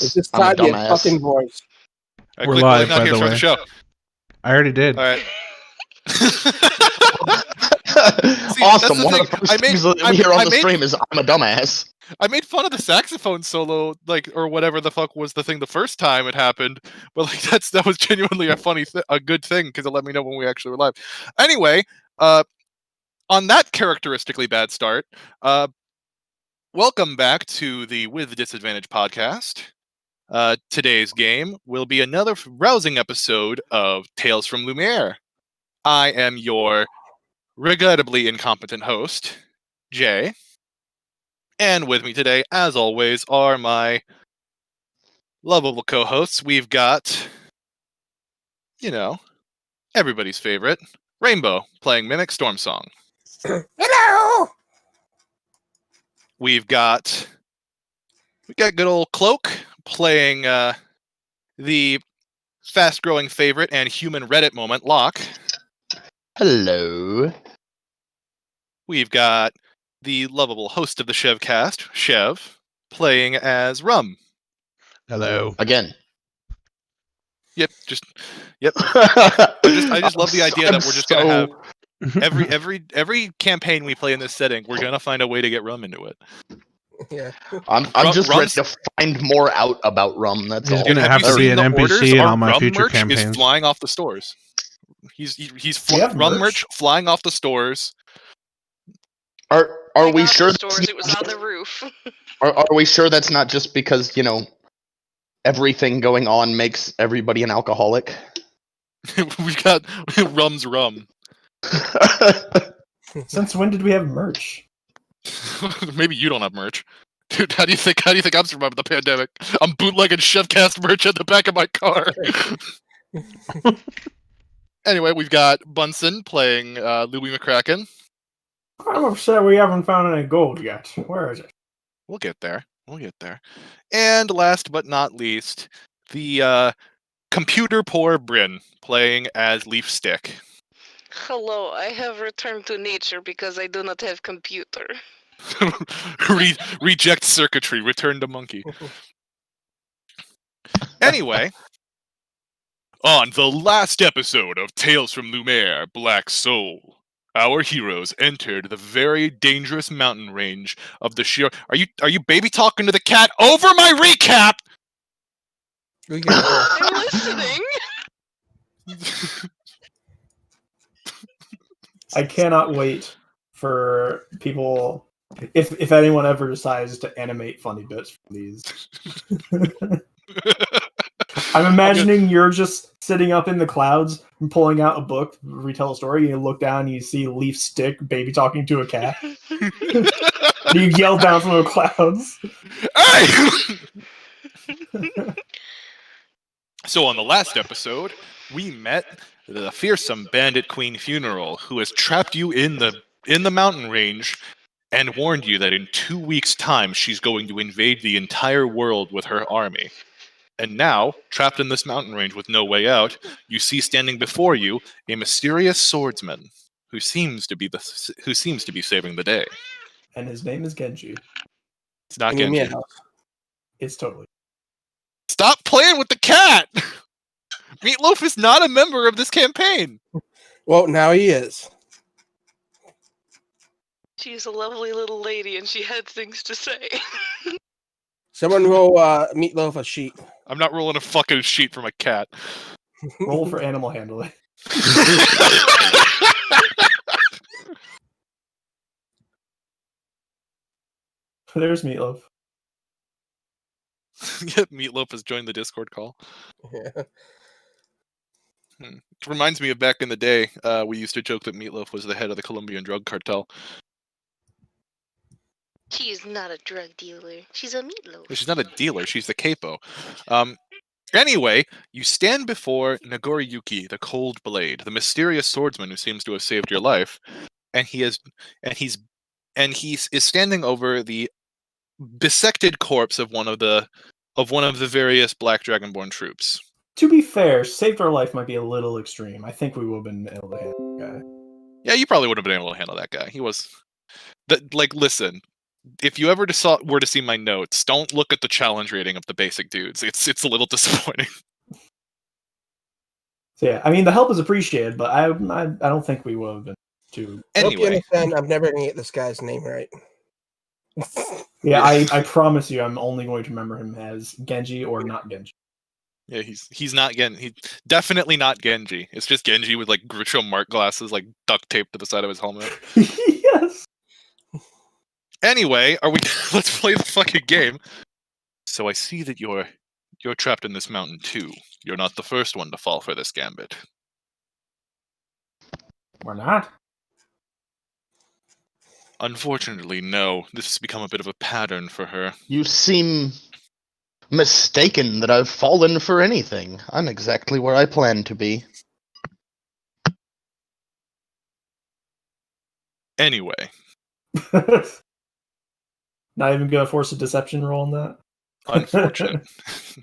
It's just I'm a time to get dumbass. fucking voice. All right, We're quick, live, now by here, the start way. the show. I already did. All right. Awesome. the One thing. of the first things that we hear on the stream is I'm a dumbass. I made fun of the saxophone solo, or whatever the fuck was the thing the first time it happened, but that was genuinely a good thing because it let me know when we actually were live. Anyway, on that characteristically bad start, welcome back to the With Disadvantage podcast. Today's game will be another rousing episode of Tales from Lumiere. I am your regrettably incompetent host, Jay. And with me today, as always, are my lovable co-hosts. We've got, everybody's favorite, Rainbow, playing Mimic Storm Song. Hello! We got good old Cloak, playing the fast-growing favorite and human Reddit moment, Locke. Hello. We've got the lovable host of the Chevcast, Chev, playing as Rum. Hello. Again. Yep. I just love the idea that we're just gonna have every campaign we play in this setting, we're gonna find a way to get Rum into it. Yeah. I'm just ready to find more out about Rum. That's He's all. gonna have to be an NPC in all my future campaigns. Is flying off the stores. Rum merch flying off the stores. Are we sure? It was on the roof. Are we sure that's not just because everything going on makes everybody an alcoholic? We've got Rum's rum. Since when did we have merch? Maybe you don't have merch. Dude, how do you think I'm surviving the pandemic? I'm bootlegging Chefcast merch at the back of my car. Anyway, we've got Bunsen playing Louis McCracken. I'm upset we haven't found any gold yet. Where is it? We'll get there. And last but not least, the computer poor Bryn playing as Leaf Stick. Hello, I have returned to nature because I do not have computer. Reject circuitry, return to monkey. Anyway, on the last episode of Tales from Lumiere, Black Soul, our heroes entered the very dangerous mountain range of the sheer... Are you baby talking to the cat over my recap? I'm listening. I cannot wait for people, if anyone ever decides to animate funny bits from these. I'm imagining you're just sitting up in the clouds and pulling out a book, retell a story, you look down and you see Leaf Stick, baby talking to a cat. And you yell down from the clouds. Hey! So on the last episode, we met the fearsome bandit queen Funeral, who has trapped you in the mountain range and warned you that in 2 weeks' time she's going to invade the entire world with her army. And now, trapped in this mountain range with no way out, you see standing before you a mysterious swordsman who seems to be saving the day. And his name is Genji. It's not Genji. It's totally. Stop playing with the cat! Meatloaf is not a member of this campaign. Well, now he is. She's a lovely little lady and she had things to say. Someone roll Meatloaf a sheet. I'm not rolling a fucking sheet for my cat. Roll for animal handling. There's Meatloaf. Yep, Meatloaf has joined the Discord call. Yeah. It reminds me of back in the day, we used to joke that Meatloaf was the head of the Colombian drug cartel. She is not a drug dealer. She's a meatloaf. She's not a dealer, she's the capo. Anyway, you stand before Nagoriyuki, the Cold Blade, the mysterious swordsman who seems to have saved your life, and he is standing over the bisected corpse of one of the various Black Dragonborn troops. To be fair, saved our life might be a little extreme. I think we would have been able to handle that guy. Yeah, you probably would have been able to handle that guy. He was... listen, if you ever were to see my notes, don't look at the challenge rating of the basic dudes. It's a little disappointing. So yeah, I mean the help is appreciated, but I don't think we would have been too. Hope you Anyway, understand, I'm never gonna get this guy's name right. Yeah, I promise you, I'm only going to remember him as Genji or not Genji. yeah, he's not Genji. He's definitely not Genji. It's just Genji with like Groucho Marx glasses, like duct taped to the side of his helmet. Yes. Anyway, let's play the fucking game. So I see that you're trapped in this mountain too. You're not the first one to fall for this gambit. We're not. Unfortunately, no. This has become a bit of a pattern for her. You seem mistaken that I've fallen for anything. I'm exactly where I plan to be. Anyway, Not even gonna force a deception roll on that. unfortunate.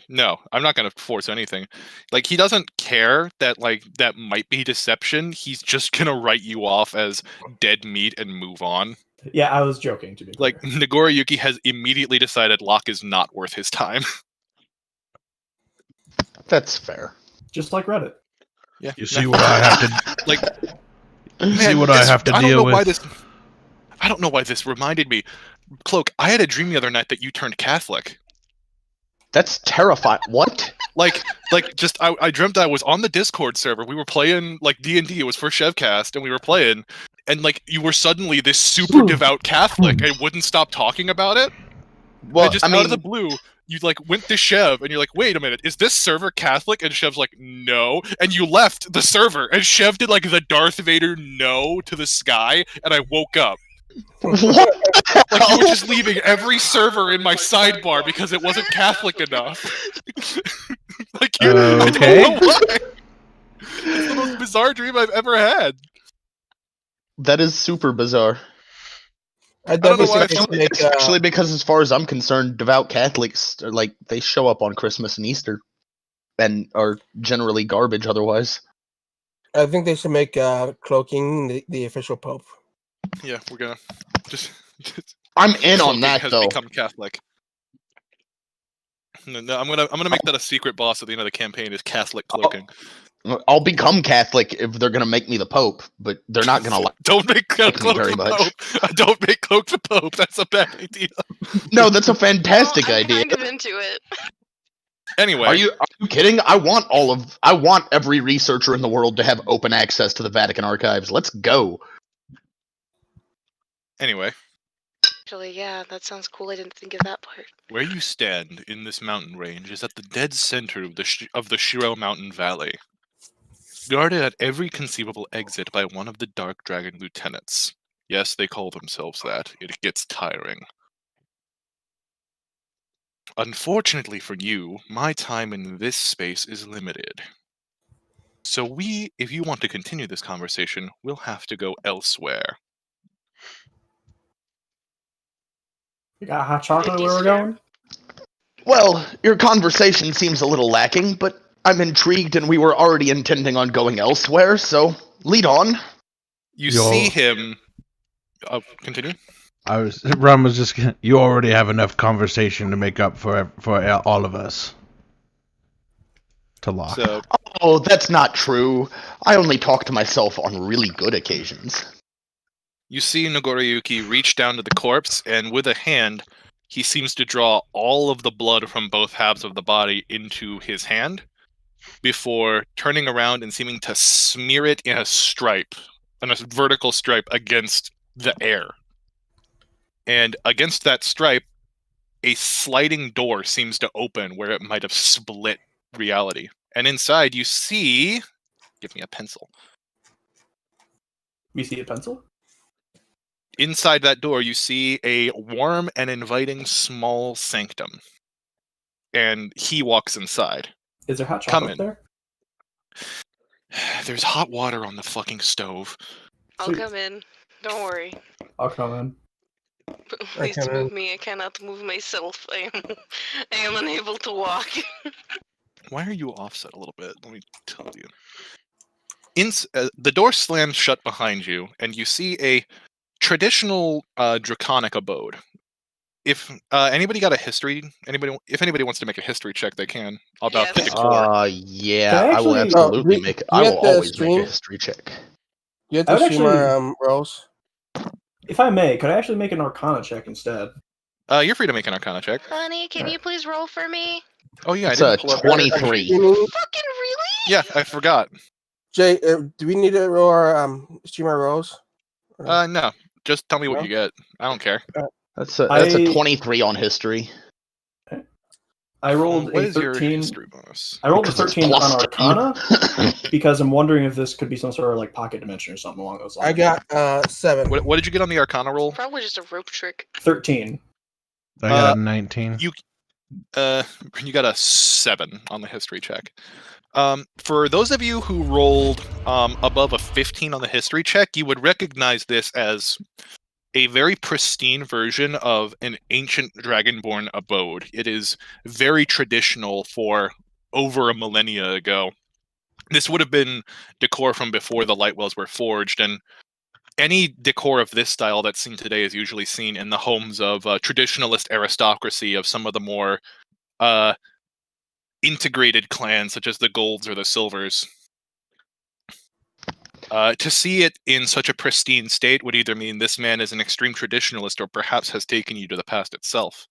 No, I'm not going to force anything. Like, he doesn't care that, like, that might be deception. He's just going to write you off as dead meat and move on. Yeah, I was joking, to be clear. Like, Nagoriyuki has immediately decided Locke is not worth his time. That's fair. Just like Reddit. Yeah. You see what I have to Like, see what I have to deal with. I don't know why this reminded me. Cloak, I had a dream the other night that you turned Catholic. That's terrifying. What? Just I dreamt I was on the Discord server. We were playing like D&D. It was for Chevcast, and we were playing, and like you were suddenly this super devout Catholic and wouldn't stop talking about it. Well, and just out of the blue, you like went to Chev, and you're like, "Wait a minute, is this server Catholic?" And Chev's like, "No," and you left the server, and Chev did like the Darth Vader no to the sky, and I woke up. what? Like you were just leaving every server in my sidebar because it wasn't Catholic enough. Like you, Okay. I don't know why. It's the most bizarre dream I've ever had. That is super bizarre. I don't know definitely why I think felt they should make, Especially because, as far as I'm concerned, devout Catholics are like they show up on Christmas and Easter, and are generally garbage otherwise. I think they should make cloaking the official pope. Yeah, we're gonna just. I'm in on Cloaking that has though. become Catholic. No, I'm gonna make that a secret boss at the end of the campaign. Is Catholic cloaking? I'll become Catholic if they're gonna make me the Pope, but they're not gonna like Don't make Cloak me very the much. Pope. Don't make Cloak the Pope. That's a bad idea. No, that's a fantastic I'm idea. kind of into it. Anyway, Are you kidding? I want every researcher in the world to have open access to the Vatican archives. Let's go. Anyway, Actually, yeah, that sounds cool. I didn't think of that part. where you stand in this mountain range is at the dead center of the Shiro Mountain Valley, guarded at every conceivable exit by one of the Dark Dragon lieutenants. Yes, they call themselves that. It gets tiring. Unfortunately for you, my time in this space is limited. So if you want to continue this conversation, we'll have to go elsewhere. You got hot chocolate Thank you, where we're sir. going? Well, your conversation seems a little lacking, but I'm intrigued, and we were already intending on going elsewhere. So lead on. You see him. Continue. Rum was just. You already have enough conversation to make up for all of us. To Locke. So Oh, that's not true. I only talk to myself on really good occasions. you see Nagoriyuki reach down to the corpse, and with a hand, he seems to draw all of the blood from both halves of the body into his hand, before turning around and seeming to smear it in a vertical stripe against the air. And against that stripe, a sliding door seems to open where it might have split reality. And inside you see... Give me a pencil. We see a pencil? Inside that door, you see a warm and inviting small sanctum. And he walks inside. Is there hot Come chocolate in. there? There's hot water on the fucking stove. I'll Sweet. come in. Don't worry. I'll come in. Please come move in. me. I cannot move myself. I am unable to walk. Why are you offset a little bit? Let me tell you. The door slams shut behind you, and you see a traditional draconic abode. if anybody got a history, if anybody wants to make a history check, they can. About the Yes. decor. Yeah, Can I I will actually- absolutely do you have to always make a stream? history check. You have I to would stream our actually- rolls. If I may, could I actually make an Arcana check instead? You're free to make an Arcana check. Honey, can you please roll for me? Oh yeah, It's I a didn't pull up. 23. Fucking really? Yeah, I forgot. Jay, do we need to roll our stream our rolls? No, just tell me what No? you get. I don't care. That's a I- 23 on history. I rolled What a is your 13. history bonus? I rolled a Because it's 13 on plus Arcana because I'm wondering if this could be some sort of like pocket dimension or something along those lines. I got 7. What did you get on the Arcana roll? Probably just a rope trick. 13. I got a 19. You got a 7 on the history check. For those of you who rolled above a 15 on the history check, you would recognize this as a very pristine version of an ancient dragonborn abode. It is very traditional for over a millennia ago. This would have been decor from before the Lightwells were forged, and any decor of this style that's seen today is usually seen in the homes of traditionalist aristocracy of some of the more integrated clans, such as the Golds or the Silvers. To see it in such a pristine state would either mean this man is an extreme traditionalist or perhaps has taken you to the past itself.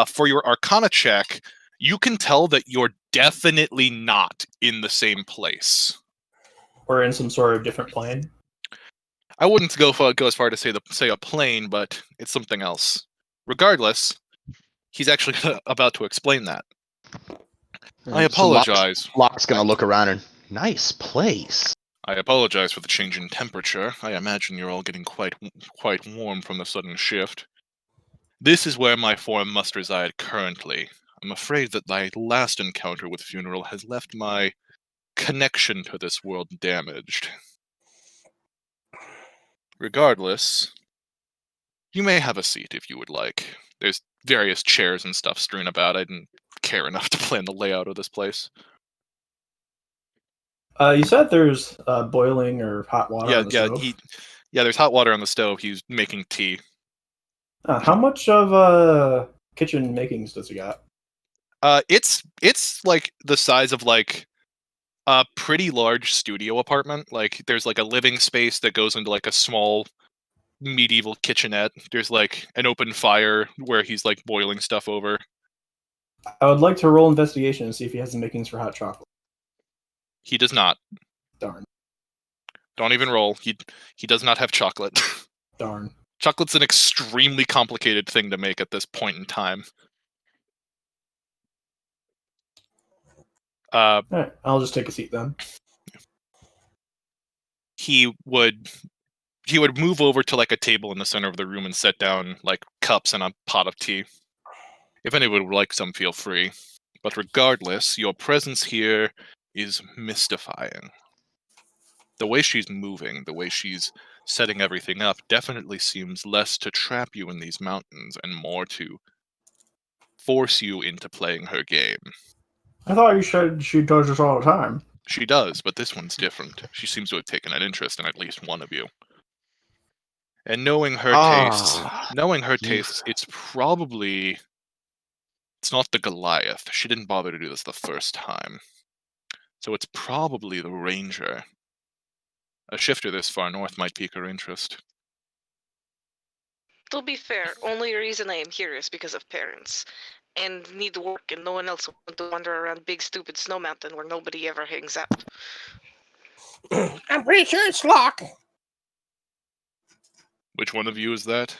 For your Arcana check, you can tell that you're definitely not in the same place. Or in some sort of different plane. I wouldn't go as far to say a plane, but it's something else. Regardless, he's actually about to explain that. I apologize. Locke's gonna look around and nice place. I apologize for the change in temperature. I imagine you're all getting quite warm from the sudden shift. This is where my form must reside currently. I'm afraid that my last encounter with Funeral has left my connection to this world damaged. Regardless, you may have a seat if you would like. There's various chairs and stuff strewn about. I didn't care enough to plan the layout of this place. You said there's boiling or hot water on the stove. There's hot water on the stove. He's making tea. How much of kitchen makings does he got? It's like the size of like a pretty large studio apartment. Like there's like a living space that goes into like a small medieval kitchenette. There's like an open fire where he's like boiling stuff over. I would like to roll investigation and see if he has the makings for hot chocolate. He does not. Darn. Don't even roll. He does not have chocolate. Darn. Chocolate's an extremely complicated thing to make at this point in time. Alright, I'll just take a seat then. He would move over to like a table in the center of the room and set down like cups and a pot of tea. If anyone would like some, feel free. But regardless, your presence here is mystifying. The way she's moving, the way she's setting everything up, definitely seems less to trap you in these mountains and more to force you into playing her game. I thought you said she does this all the time. She does, but this one's different. She seems to have taken an interest in at least one of you. And knowing her tastes, it's not the Goliath. She didn't bother to do this the first time. So it's probably the Ranger. A shifter this far north might pique her interest. To be fair, only reason I am here is because of parents. And need work, and no one else wants to wander around big stupid snow mountain where nobody ever hangs out. I'm pretty sure it's Locke. Which one of you is that?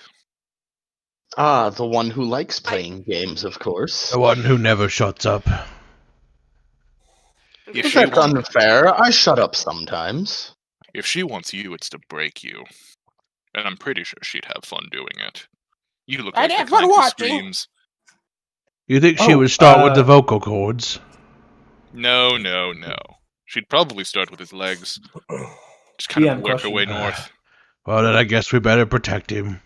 The one who likes playing games, of course. The one who never shuts up. If Is she, that unfair? I shut up sometimes. if she wants you, it's to break you. And I'm pretty sure she'd have fun doing it. You look I'd like have the kind fun who watching. screams. You think she would start with the vocal cords? No. She'd probably start with his legs. Just kind of DM work her way question. north. Well, then I guess we better protect him.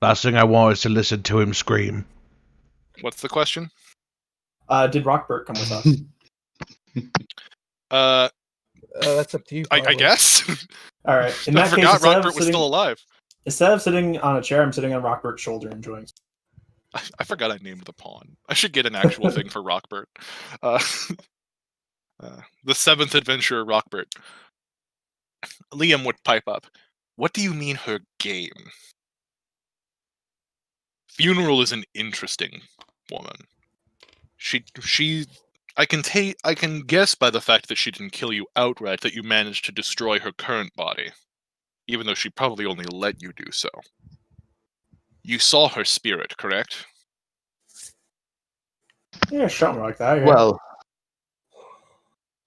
Last thing I want is to listen to him scream. What's the question? Did Rockbert come with us? That's up to you. I probably. guess. All right. In I that case, forgot Rockbert was still alive. instead of sitting on a chair, I'm sitting on Rockbert's shoulder enjoying. I forgot I named the pawn. I should get an actual thing for Rockbert. The seventh adventurer, Rockbert. Liam would pipe up. What do you mean her game? Funeral is an interesting woman. I can guess by the fact that she didn't kill you outright that you managed to destroy her current body, even though she probably only let you do so. You saw her spirit, correct? Yeah, something like that. Yeah. Well,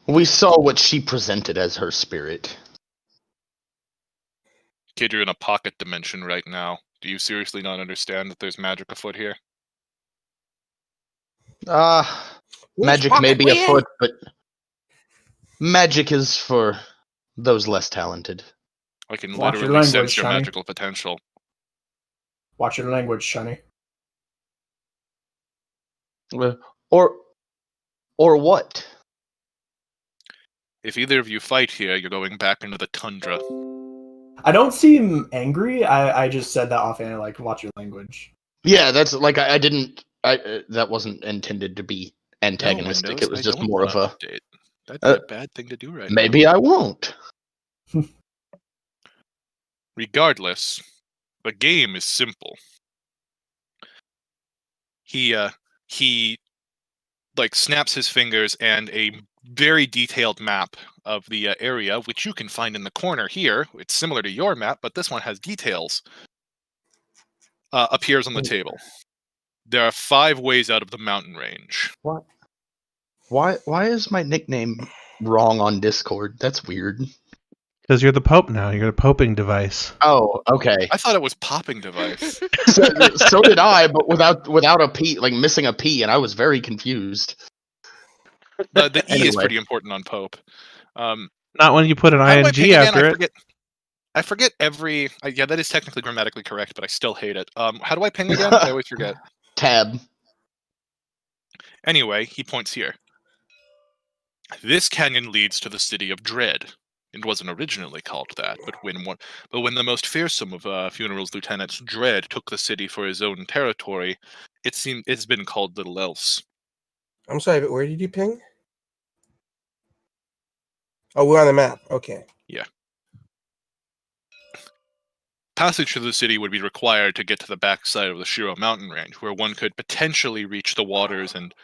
we saw what she presented as her spirit. Kid, you're in a pocket dimension right now. Do you seriously not understand that there's magic afoot here? Magic may be afoot, but magic is for those less talented. I can Watch your literally sense language, your Sonny. magical potential. Watch your language, Shunny. Or what? If either of you fight here, you're going back into the tundra. I don't seem angry. I just said that offhand, like, watch your language. Yeah, that's like I didn't. That wasn't intended to be antagonistic. No, Windows, It was I just don't more of wanna a. update. That'd be a bad thing to do right now. Maybe I won't. Regardless, the game is simple. He like snaps his fingers and a very detailed map of the area, which you can find in the corner here. It's similar to your map, but this one has details. Appears on the table. There are 5 ways out of the mountain range. What? Why is my nickname wrong on Discord? That's weird. Because you're the Pope now. You're a poping device. Oh, okay. I thought it was popping device. So did I, but without a P, like missing a P, and I was very confused. The E is Anyway. pretty important on Pope. Not when you put an How do I ing ping again? after it. I forget every. Yeah, that is technically grammatically correct, but I still hate it. How do I ping again? I always forget. Tab. Anyway, he points here. This canyon leads to the city of Dread. It wasn't originally called that, but when the most fearsome of Funeral's lieutenants, Dread, took the city for his own territory, it's been called little else. I'm sorry, but where did you ping? Oh, we're on the map. Okay. Yeah. Passage to the city would be required to get to the backside of the Shiro mountain range, where one could potentially reach the waters and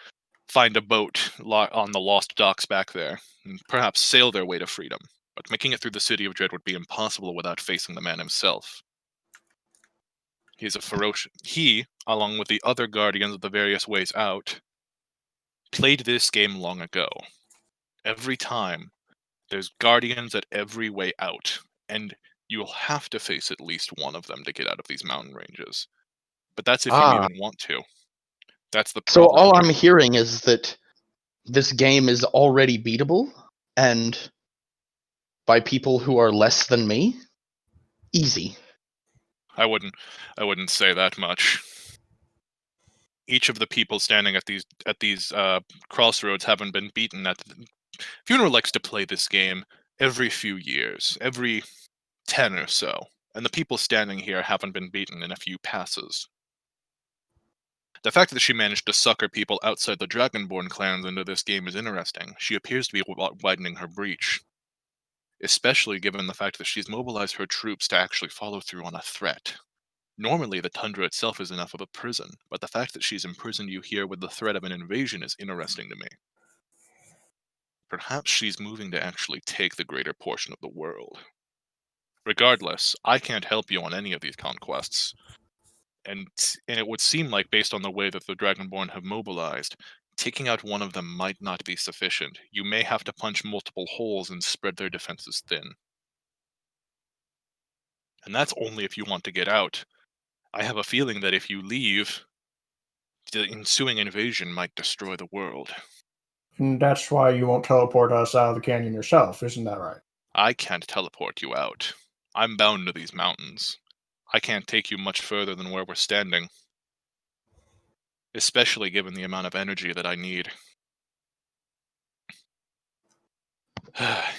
find a boat on the lost docks back there, and perhaps sail their way to freedom. But making it through the city of Dread would be impossible without facing the man himself. He, along with the other guardians of the various ways out, played this game long ago. Every time, there's guardians at every way out, and you'll have to face at least one of them to get out of these mountain ranges. But that's if you even want to. That's the So problem. all I'm hearing is that this game is already beatable, and by people who are less than me, easy. I wouldn't say that much. Each of the people standing at these crossroads haven't been beaten. Funeral likes to play this game every few years, every 10 or so, and the people standing here haven't been beaten in a few passes. The fact that she managed to sucker people outside the Dragonborn clans into this game is interesting. She appears to be widening her breach, especially given the fact that she's mobilized her troops to actually follow through on a threat. Normally, the tundra itself is enough of a prison, but the fact that she's imprisoned you here with the threat of an invasion is interesting to me. Perhaps she's moving to actually take the greater portion of the world. Regardless, I can't help you on any of these conquests. And it would seem like, based on the way that the Dragonborn have mobilized, taking out one of them might not be sufficient. You may have to punch multiple holes and spread their defenses thin. And that's only if you want to get out. I have a feeling that if you leave, the ensuing invasion might destroy the world. And that's why you won't teleport us out of the canyon yourself, isn't that right? I can't teleport you out. I'm bound to these mountains. I can't take you much further than where we're standing. Especially given the amount of energy that I need.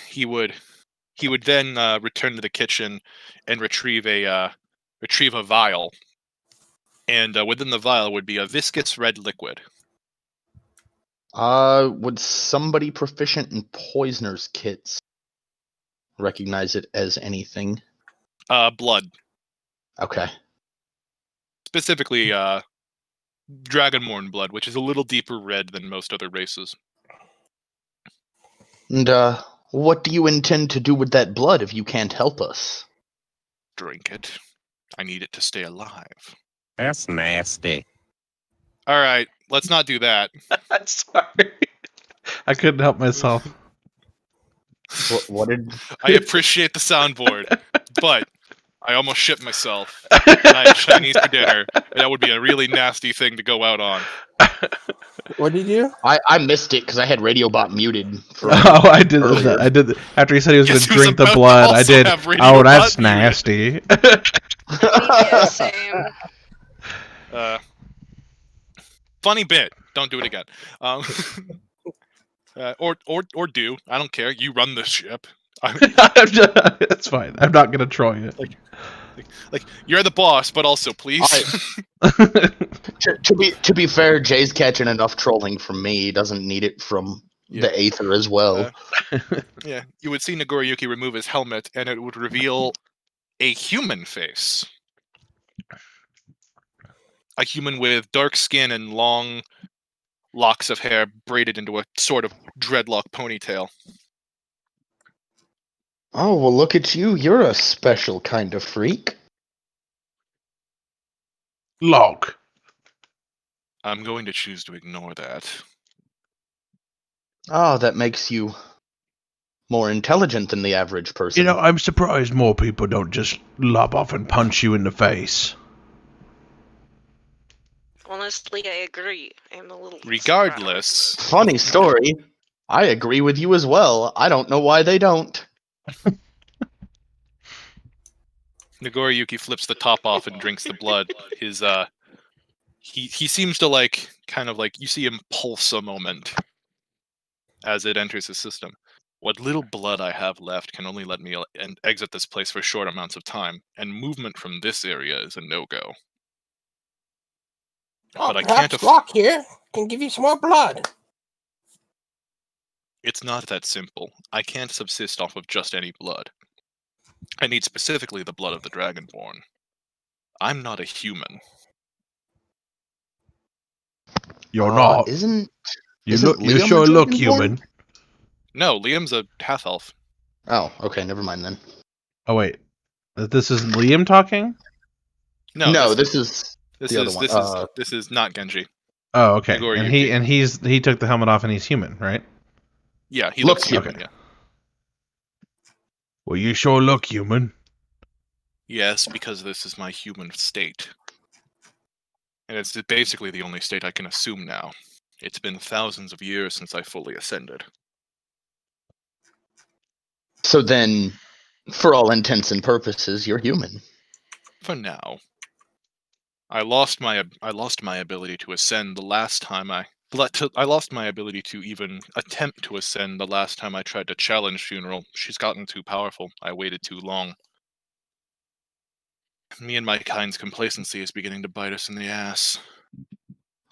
He would then return to the kitchen and retrieve a vial And within the vial would be a viscous red liquid. Would somebody proficient in poisoners kits recognize it as anything? Blood. Okay. Specifically, Dragonborn blood, which is a little deeper red than most other races. And, what do you intend to do with that blood if you can't help us? Drink it. I need it to stay alive. That's nasty. All right, let's not do that. I'm sorry. I couldn't help myself. What did... I appreciate the soundboard, but I almost shit myself. And I had Chinese for dinner, and that would be a really nasty thing to go out on. What did you do? I missed it because I had RadioBot muted. For Oh, I did earlier. that. I did. After he said he was going Yes, to he was drink the about to blood, I also did. have Radio Oh, that's Bot muted. nasty. Yeah, same. Funny bit. Don't do it again. Or do. I don't care. You run this ship. That's fine. I'm not going to troll you. Like you're the boss, but also please. To be fair, Jay's catching enough trolling from me. He doesn't need it from the Aether as well. Yeah, you would see Nagoriyuki remove his helmet, and it would reveal a human face. A human with dark skin and long locks of hair braided into a sort of dreadlock ponytail. Oh, well, look at you. You're a special kind of freak. Log. I'm going to choose to ignore that. Oh, that makes you more intelligent than the average person. You know, I'm surprised more people don't just lob off and punch you in the face. Honestly, I agree. I'm a little. Regardless, Funny story. I agree with you as well. I don't know why they don't. Nagoriyuki flips the top off and drinks the blood. His he seems to kind of you see him pulse a moment as it enters his system. What little blood I have left can only let me exit this place for short amounts of time, and movement from this area is a no-go. Oh, But I can't perhaps Locke here can give you some more blood. It's not that simple. I can't subsist off of just any blood. I need specifically the blood of the Dragonborn. I'm not a human. You're not. Isn't You Liam sure a look Dragonborn? human. No, Liam's a half-elf. Oh, okay, never mind then. Oh wait, this isn't Liam talking. No, this is the other one. This is not Genji. Oh, okay. Nagoriyuki. And he took the helmet off and he's human, right? Yeah, he Looks looks human. okay. Yeah. Well, you sure look human. Yes, because this is my human state. And it's basically the only state I can assume now. It's been thousands of years since I fully ascended. So then, for all intents and purposes, you're human. For now. I lost my ability to ascend the last time I lost my ability to even attempt to ascend the last time I tried to challenge Funeral. She's gotten too powerful. I waited too long. Me and my kind's complacency is beginning to bite us in the ass.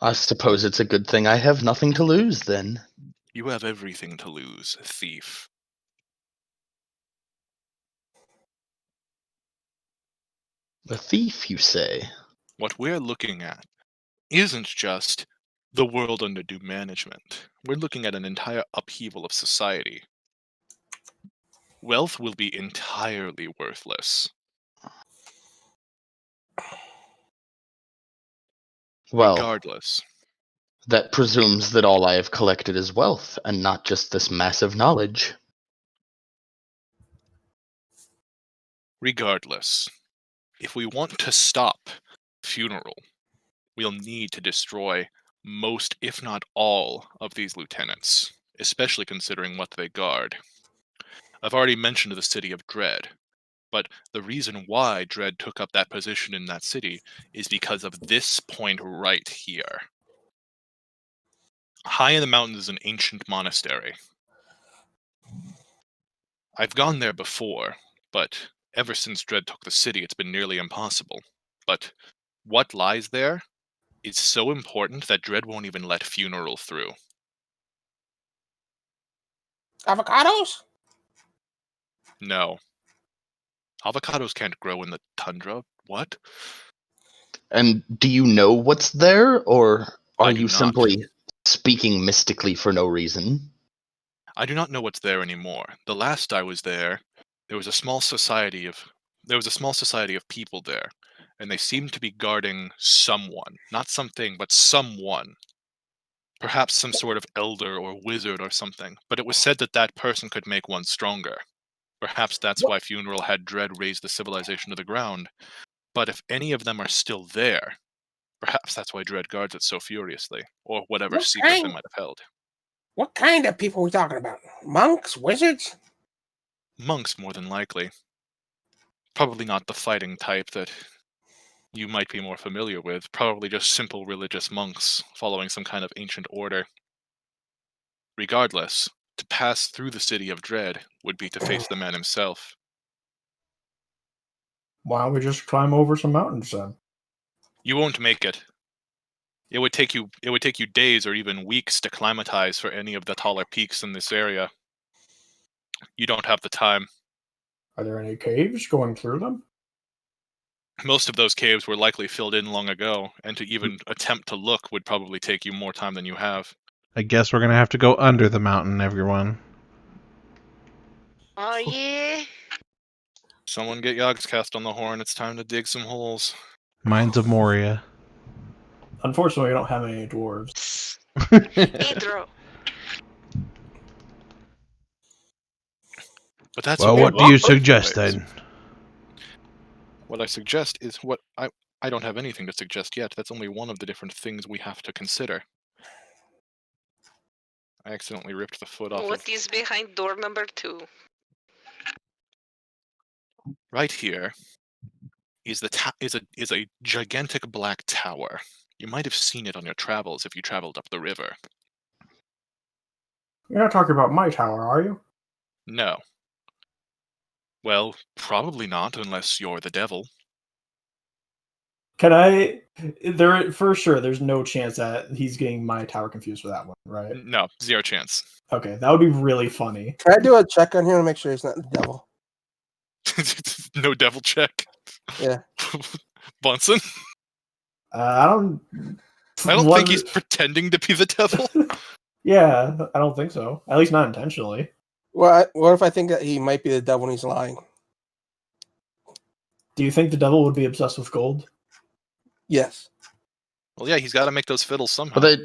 I suppose it's a good thing I have nothing to lose, then. You have everything to lose, thief. A thief, you say? What we're looking at isn't just the world under new management. We're looking at an entire upheaval of society. Wealth will be entirely worthless. Well, Regardless. that presumes that all I have collected is wealth, and not just this massive knowledge. Regardless. If we want to stop Funeral, we'll need to destroy most, if not all, of these lieutenants, especially considering what they guard. I've already mentioned the city of Dread, but the reason why Dread took up that position in that city is because of this point right here. High in the mountains is an ancient monastery. I've gone there before, but ever since Dread took the city, it's been nearly impossible. But what lies there is so important that Dread won't even let Funeral through. Avocados? No. Avocados can't grow in the tundra. What? And do you know what's there, or I are do you not. simply speaking mystically for no reason? I do not know what's there anymore. The last I was there was a small society of people there, and they seemed to be guarding someone, not something, but someone. Perhaps some sort of elder or wizard or something, but it was said that that person could make one stronger. Perhaps that's why Funeral had Dread raise the civilization to the ground. But if any of them are still there, perhaps that's why Dread guards it so furiously, or whatever What secret they kind? might have held. What kind of people are we talking about? Monks? Wizards? Monks, more than likely. Probably not the fighting type that you might be more familiar with. Probably just simple religious monks following some kind of ancient order. Regardless, to pass through the city of Dread would be to face the man himself. Why don't we just climb over some mountains then? You won't make it. It would take you days or even weeks to climatize for any of the taller peaks in this area. You don't have the time. Are there any caves going through them? Most of those caves were likely filled in long ago, and to even attempt to look would probably take you more time than you have. I guess we're gonna have to go under the mountain, everyone. Oh yeah. Someone get Yogscast on the horn, it's time to dig some holes. Mines of Moria. Unfortunately, we don't have any dwarves. Pedro. But that's Well, okay. what do you Both suggest ways. then? What I suggest is what I don't have anything to suggest yet. That's only one of the different things we have to consider. I accidentally ripped the foot off What of... is behind door number 2? Right here is is a gigantic black tower. You might have seen it on your travels if you traveled up the river. You're not talking about my tower, are you? No. Well, probably not, unless you're the devil. Can I? There for sure. There's no chance that he's getting my tower confused for that one, right? No, 0 chance. Okay, that would be really funny. Can I do a check on here to make sure he's not the devil? No devil check. Yeah. Bunsen? I don't. I don't what- think he's pretending to be the devil. Yeah, I don't think so. At least not intentionally. Well, what if I think that he might be the devil and he's lying? Do you think the devil would be obsessed with gold? Yes. Well, yeah, he's got to make those fiddles somehow. But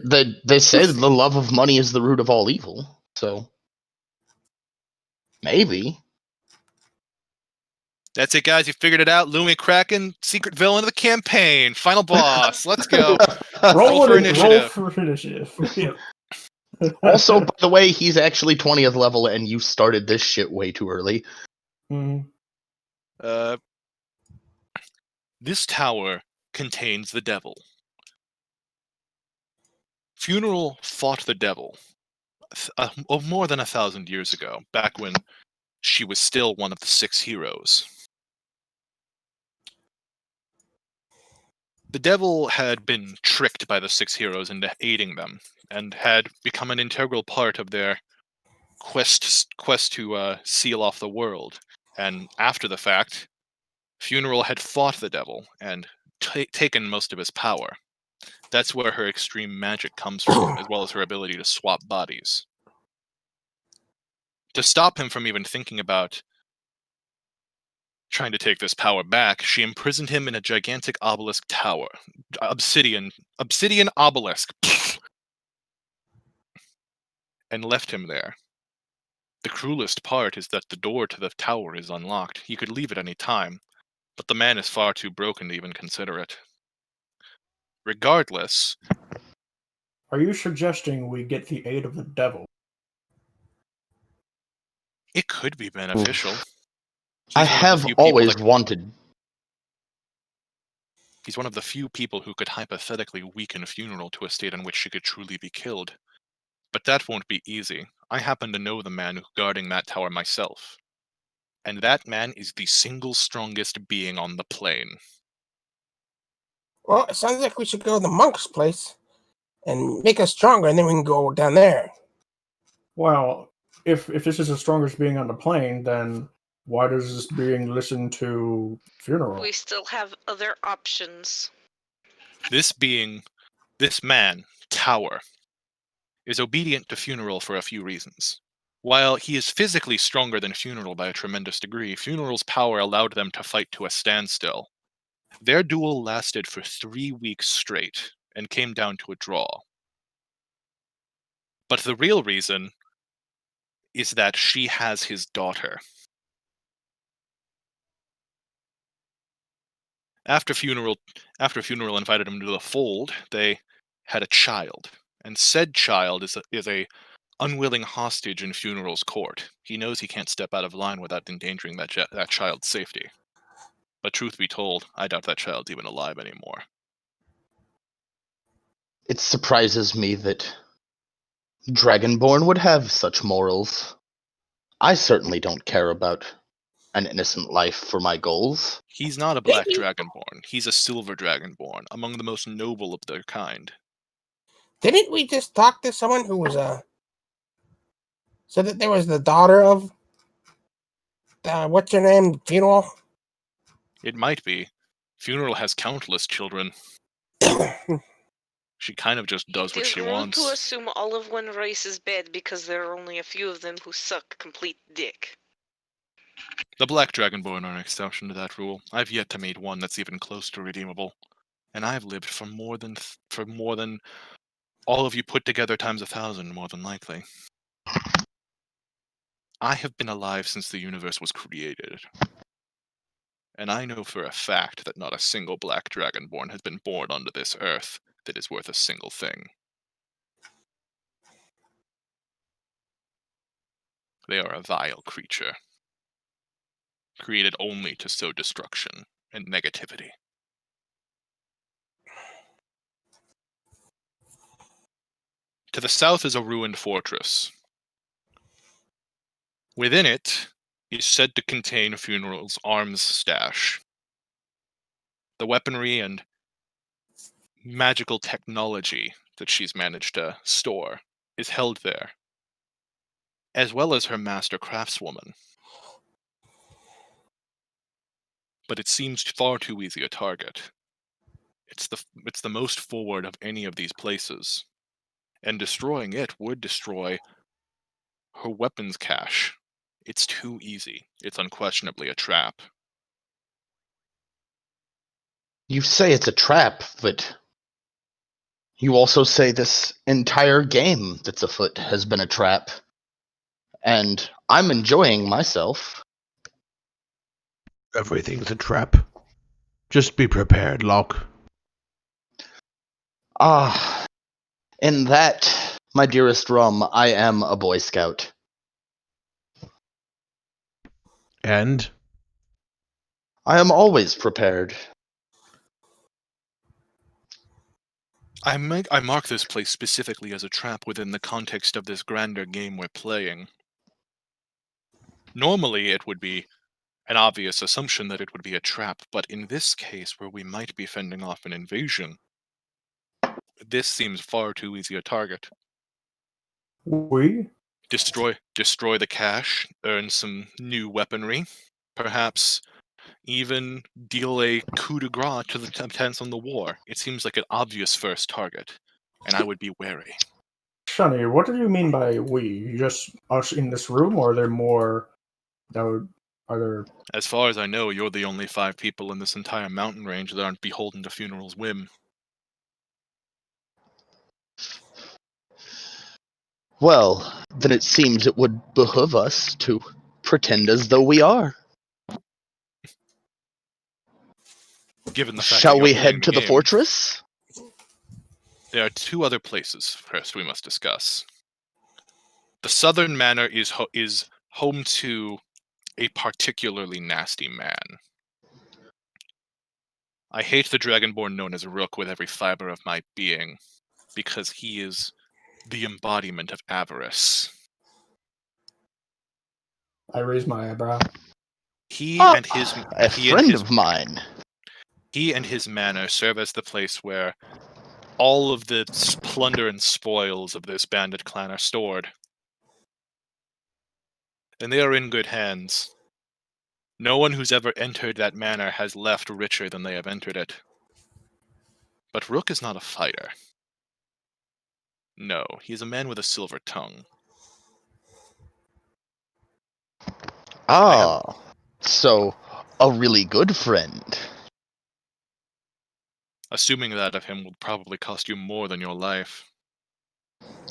they say that the love of money is the root of all evil. So maybe. That's it, guys. You figured it out. Lumiere Kraken, secret villain of the campaign, final boss. Let's go. Roll for for initiative. Roll for initiative. Yep. Also, by the way, he's actually 20th level, and you started this shit way too early. Mhm. This tower contains the devil. Funeral fought the devil of more than 1,000 years ago, back when she was still one of the 6 heroes. The devil had been tricked by the 6 heroes into aiding them, and had become an integral part of their quest to seal off the world. And after the fact, Funeral had fought the devil and taken most of his power. That's where her extreme magic comes from, as well as her ability to swap bodies. To stop him from even thinking about trying to take this power back, she imprisoned him in a gigantic obelisk tower. Obsidian obelisk. And left him there. The cruelest part is that the door to the tower is unlocked. He could leave at any time, but the man is far too broken to even consider it. Regardless, Are you suggesting we get the aid of the devil? it could be beneficial. I He's one of the have few people always that- wanted. He's one of the few people who could hypothetically weaken Funeral to a state in which she could truly be killed. But that won't be easy. I happen to know the man guarding that tower myself. And that man is the single strongest being on the plane. Well, it sounds like we should go to the monk's place and make us stronger, and then we can go down there. Well, if this is the strongest being on the plane, then why does this being listen to funeral? We still have other options. This man, Tower, is obedient to Funeral for a few reasons. While he is physically stronger than Funeral by a tremendous degree, Funeral's power allowed them to fight to a standstill. Their duel lasted for 3 weeks straight and came down to a draw. But the real reason is that she has his daughter. After Funeral invited him to the fold, they had a child, and said child is a unwilling hostage in Funeral's court. He knows he can't step out of line without endangering that child's safety. But truth be told, I doubt that child's even alive anymore. It surprises me that Dragonborn would have such morals. I certainly don't care about an innocent life for my goals. He's not a black dragonborn. He's a silver dragonborn, among the most noble of their kind. Didn't we just talk to someone who was said that there was the daughter of what's her name? Funeral? It might be. Funeral has countless children. She kind of just does what she It is wrong wants. to assume all of one race is bad because there are only a few of them who suck complete dick. The Black Dragonborn are an exception to that rule. I've yet to meet one that's even close to redeemable, and I've lived for more than all of you put together times 1,000, more than likely. I have been alive since the universe was created, and I know for a fact that not a single Black Dragonborn has been born onto this earth that is worth a single thing. They are a vile creature, created only to sow destruction and negativity. To the south is a ruined fortress. Within it is said to contain Funeral's arms stash. The weaponry and magical technology that she's managed to store is held there, as well as her master craftswoman. But it seems far too easy a target. It's the most forward of any of these places, and destroying it would destroy her weapons cache. It's too easy. It's unquestionably a trap. You say it's a trap, but you also say this entire game that's afoot has been a trap. And I'm enjoying myself. Everything's a trap. Just be prepared, Locke. Ah, in that, my dearest Rum, I am a Boy Scout. And? I am always prepared. I mark this place specifically as a trap within the context of this grander game we're playing. Normally, it would be an obvious assumption that it would be a trap, but in this case, where we might be fending off an invasion, this seems far too easy a target. We? Destroy the cache, earn some new weaponry, perhaps even deal a coup de grace to the tents on the war. It seems like an obvious first target, and I would be wary. Shani, what do you mean by we? Just us in this room, or are there more that would... Are there... As far as I know, you're the only 5 people in this entire mountain range that aren't beholden to Funeral's whim. Well, then it seems it would behoove us to pretend as though we are. Given the fact Shall that we you're playing head to the game, fortress? There are 2 other places first we must discuss. The southern manor is home to a particularly nasty man. I hate the dragonborn known as Rook with every fiber of my being, because he is the embodiment of avarice. I raise my eyebrow. He and his a friend of mine. He and his manor serve as the place where all of the plunder and spoils of this bandit clan are stored. And they are in good hands. No one who's ever entered that manor has left richer than they have entered it. But Rook is not a fighter. No, he's a man with a silver tongue. Ah, so a really good friend. Assuming that of him will probably cost you more than your life.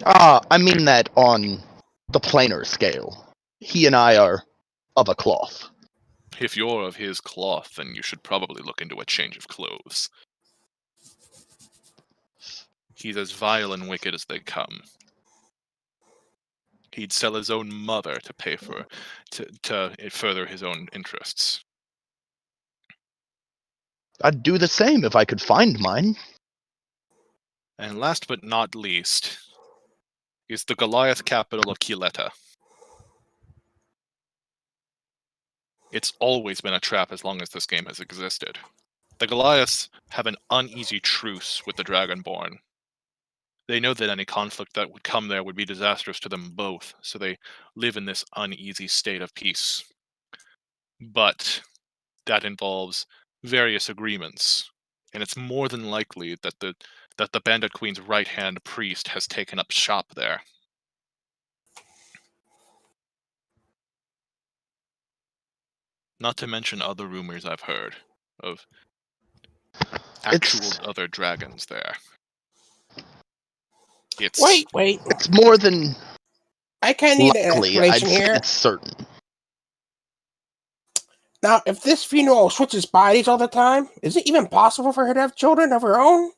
Ah, I mean that on the plainer scale. He and I are of a cloth. If you're of his cloth, then you should probably look into a change of clothes. He's as vile and wicked as they come. He'd sell his own mother to pay for, to further his own interests. I'd do the same if I could find mine. And last but not least, is the Goliath capital of Kileta. It's always been a trap as long as this game has existed. The Goliaths have an uneasy truce with the Dragonborn. They know that any conflict that would come there would be disastrous to them both, so they live in this uneasy state of peace. But that involves various agreements, and it's more than likely that the Bandit Queen's right-hand priest has taken up shop there. Not to mention other rumors I've heard of actual other dragons there. It's Wait. It's more than I kind of need an likely. I'd explanation say here. it's certain. Now, if this funeral switches bodies all the time, is it even possible for her to have children of her own?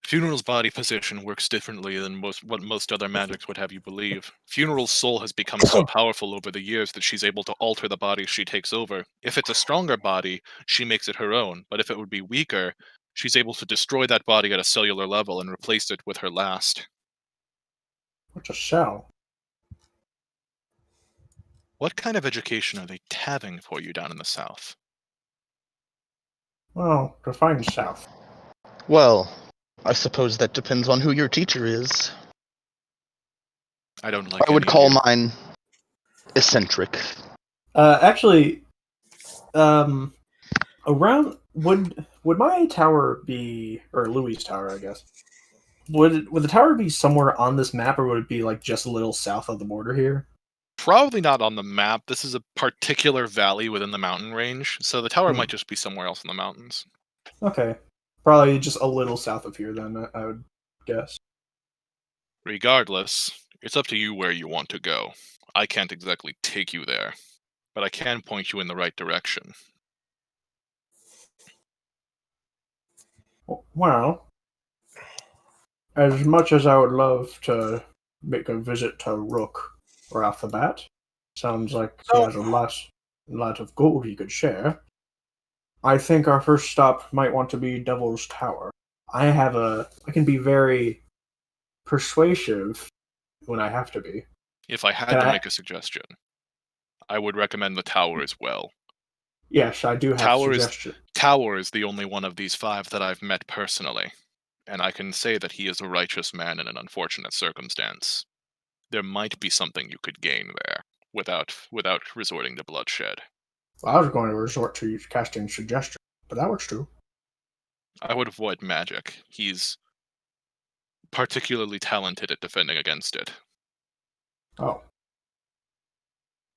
Funeral's body position works differently than what most other magics would have you believe. Funeral's soul has become so powerful over the years that she's able to alter the body she takes over. If it's a stronger body, she makes it her own, but if it would be weaker, she's able to destroy that body at a cellular level and replace it with her last. What's a shell? What kind of education are they having for you down in the south? Well, define south. Well, I suppose that depends on who your teacher is. I don't like I would any of call you. mine eccentric. Actually, around would my tower be, or Louis' tower, I guess. Would the tower be somewhere on this map, or would it be like just a little south of the border here? Probably not on the map. This is a particular valley within the mountain range, so the tower might just be somewhere else in the mountains. Okay, probably just a little south of here. Then I would guess. Regardless, it's up to you where you want to go. I can't exactly take you there, but I can point you in the right direction. Well, as much as I would love to make a visit to Rook right off the bat, sounds like he has a lot of gold he could share. I think our first stop might want to be Devil's Tower. I can be very persuasive when I have to be. If I had to make a suggestion, I would recommend the tower as well. Yes, I do have suggestion. Tower is the only one of these five that I've met personally, and I can say that he is a righteous man in an unfortunate circumstance. There might be something you could gain there, without resorting to bloodshed. Well, I was going to resort to casting suggestion, but that works too. I would avoid magic. He's particularly talented at defending against it. Oh.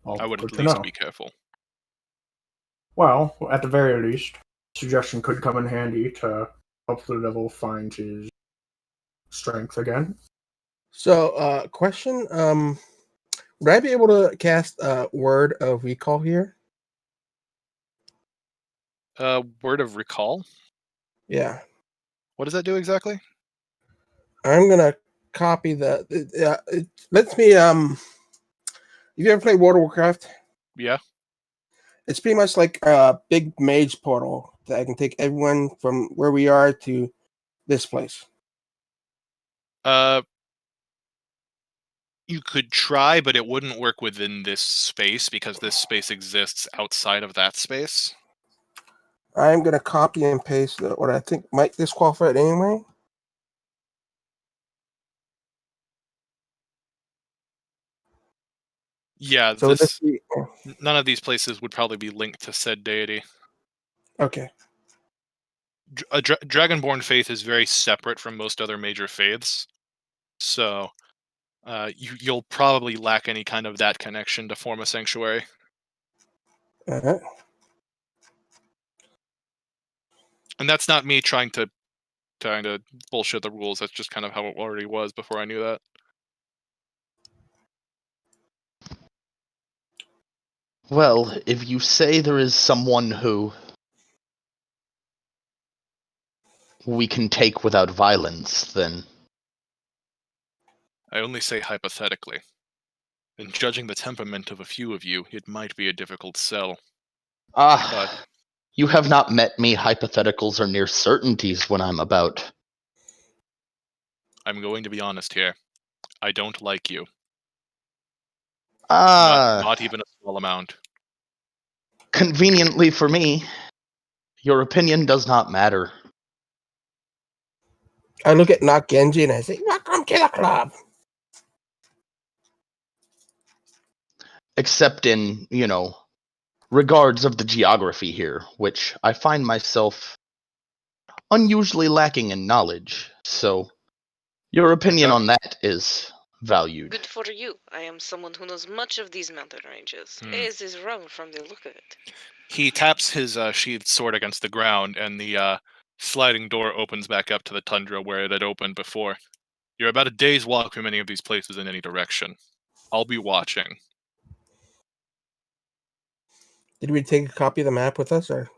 Well, I would good at to least know. be careful. Well, at the very least, suggestion could come in handy to help the devil find his strength again. So, question: would I be able to cast Word of Recall here? Word of recall? Yeah, What does that do exactly? I'm gonna copy the. It lets me. Have you ever played World of Warcraft? Yeah. It's pretty much like a big mage portal that I can take everyone from where we are to this place. You could try, but it wouldn't work within this space because this space exists outside of that space. I'm gonna copy and paste what I think might disqualify it anyway. Yeah, So this none of these places would probably be linked to said deity. okay. Dragonborn faith is very separate from most other major faiths, so you'll probably lack any kind of that connection to form a sanctuary. Uh-huh. And that's not me trying to bullshit the rules. That's just kind of how it already was before I knew that. Well, if you say there is someone who we can take without violence, then I only say hypothetically. And judging the temperament of a few of you, it might be a difficult sell. You have not met me. Hypotheticals are near certainties when I'm about. I'm going to be honest here. I don't like you. Ah, Not even a small amount. conveniently for me, your opinion does not matter. I look at Not Genji and I say, "Welcome to the club." Except in, regards of the geography here, which I find myself unusually lacking in knowledge. So, your opinion on that is valued. Good for you. I am someone who knows much of these mountain ranges. As is wrong from the look of it. He taps his sheathed sword against the ground, and the sliding door opens back up to the tundra where it had opened before. You're about a day's walk from any of these places in any direction. I'll be watching. Did we take a copy of the map with us, or?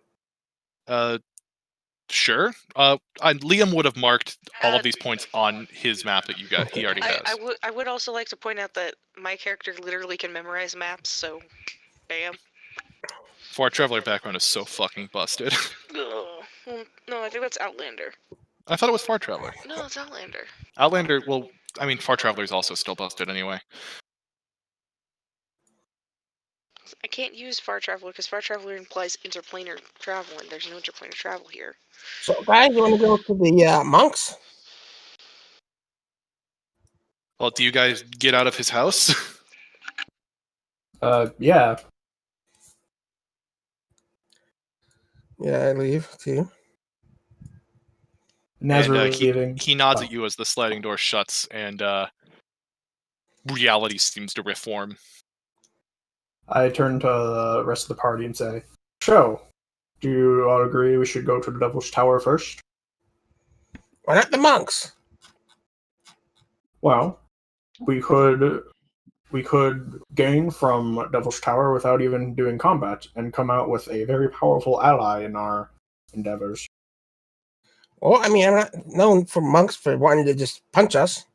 Sure. Liam would have marked all of these points on his map that you got. He already has. I would also like to point out that my character literally can memorize maps, so bam. For our Traveler background is so fucking busted. No, I think that's Outlander. I thought it was Far Traveler. No, it's Outlander. Outlander, well, I mean, Far Traveler is also still busted anyway. I can't use Far Traveler because Far Traveler implies interplanar travel, and there's no interplanar travel here. So, guys, you want to go to the monks? Well, do you guys get out of his house? Yeah. Yeah, I leave too. And as we're he leaving, nods at you as the sliding door shuts, and reality seems to reform. I turn to the rest of the party and say, "So, do you all agree we should go to the Devil's Tower first?" Why not the monks? Well, we could gain from Devil's Tower without even doing combat and come out with a very powerful ally in our endeavors. Well, I mean, I'm not known for monks for wanting to just punch us.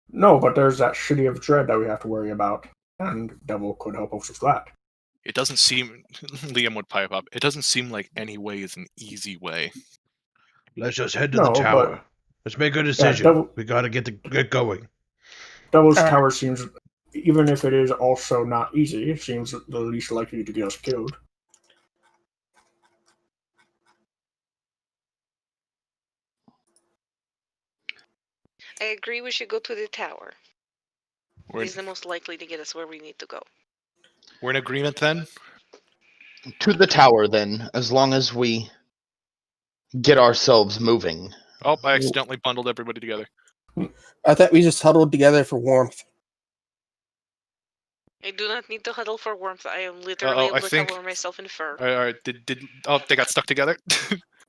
No, but there's that City of Dread that we have to worry about, and Devil could help us with that. It doesn't seem, Liam would pipe up, it doesn't seem like any way is an easy way. Let's just head to the tower. Let's make a decision. We gotta get going. Devil's Tower seems, even if it is also not easy, seems the least likely to get us killed. I agree we should go to the tower. He's the most likely to get us where we need to go. We're in agreement then? To the tower, then, as long as we get ourselves moving. Oh, I accidentally bundled everybody together. I thought we just huddled together for warmth. I do not need to huddle for warmth. I am literally able to cover myself in fur. Alright, they got stuck together?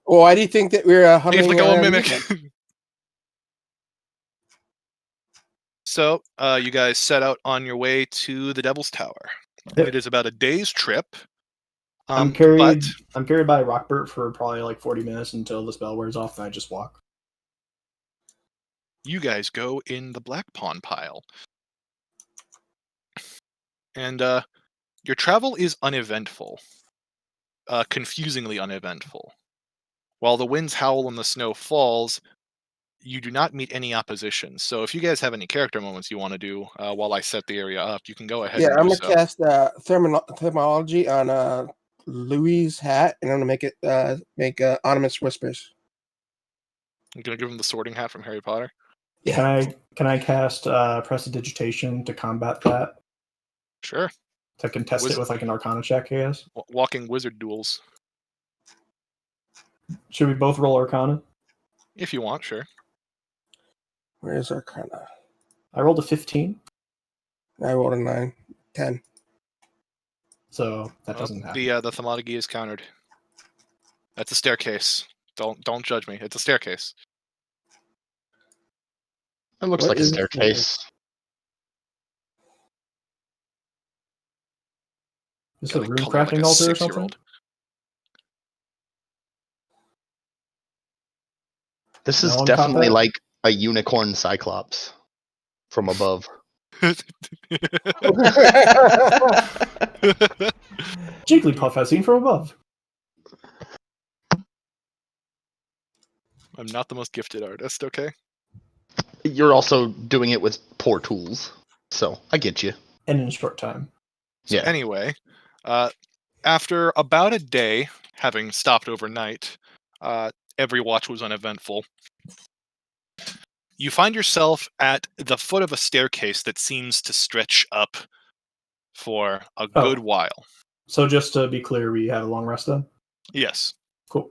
Well, why do you think that we're huddling? Leave the go mimic. So, you guys set out on your way to the Devil's Tower. Yep. It is about a day's trip. I'm carried by Rockbert for probably like 40 minutes until the spell wears off, and I just walk. You guys go in the Black Pawn pile. And your travel is uneventful. Confusingly uneventful. While the winds howl and the snow falls, you do not meet any opposition. So if you guys have any character moments you want to do while I set the area up, you can go ahead and do so. I'm going to cast thermology on Louis' hat, and I'm gonna make it make ominous whispers. I'm gonna give him the sorting hat from Harry Potter. Yeah. Can I cast prestidigitation to combat that? Sure. To contest it with like an Arcana check, I guess. Walking wizard duels, Should we both roll Arcana? if you want. Sure. Where's Arcana? I rolled a 15, I rolled a 9, 10. so that doesn't happen. The thaumaturgy is countered. That's a staircase. Don't judge me. It's a staircase. It looks What like a is staircase. Is it a Gotta rune color like crafting a altar or something? 6-year-old. This No is one caught definitely that? like a unicorn cyclops from above. Jigglypuff as seen from above. I'm not the most gifted artist. Okay. You're also doing it with poor tools, so I get you. And in a short time. So Yeah. anyway, after about a day, having stopped overnight, every watch was uneventful. You find yourself at the foot of a staircase that seems to stretch up for a good while. So just to be clear, we had a long rest then? Yes. Cool.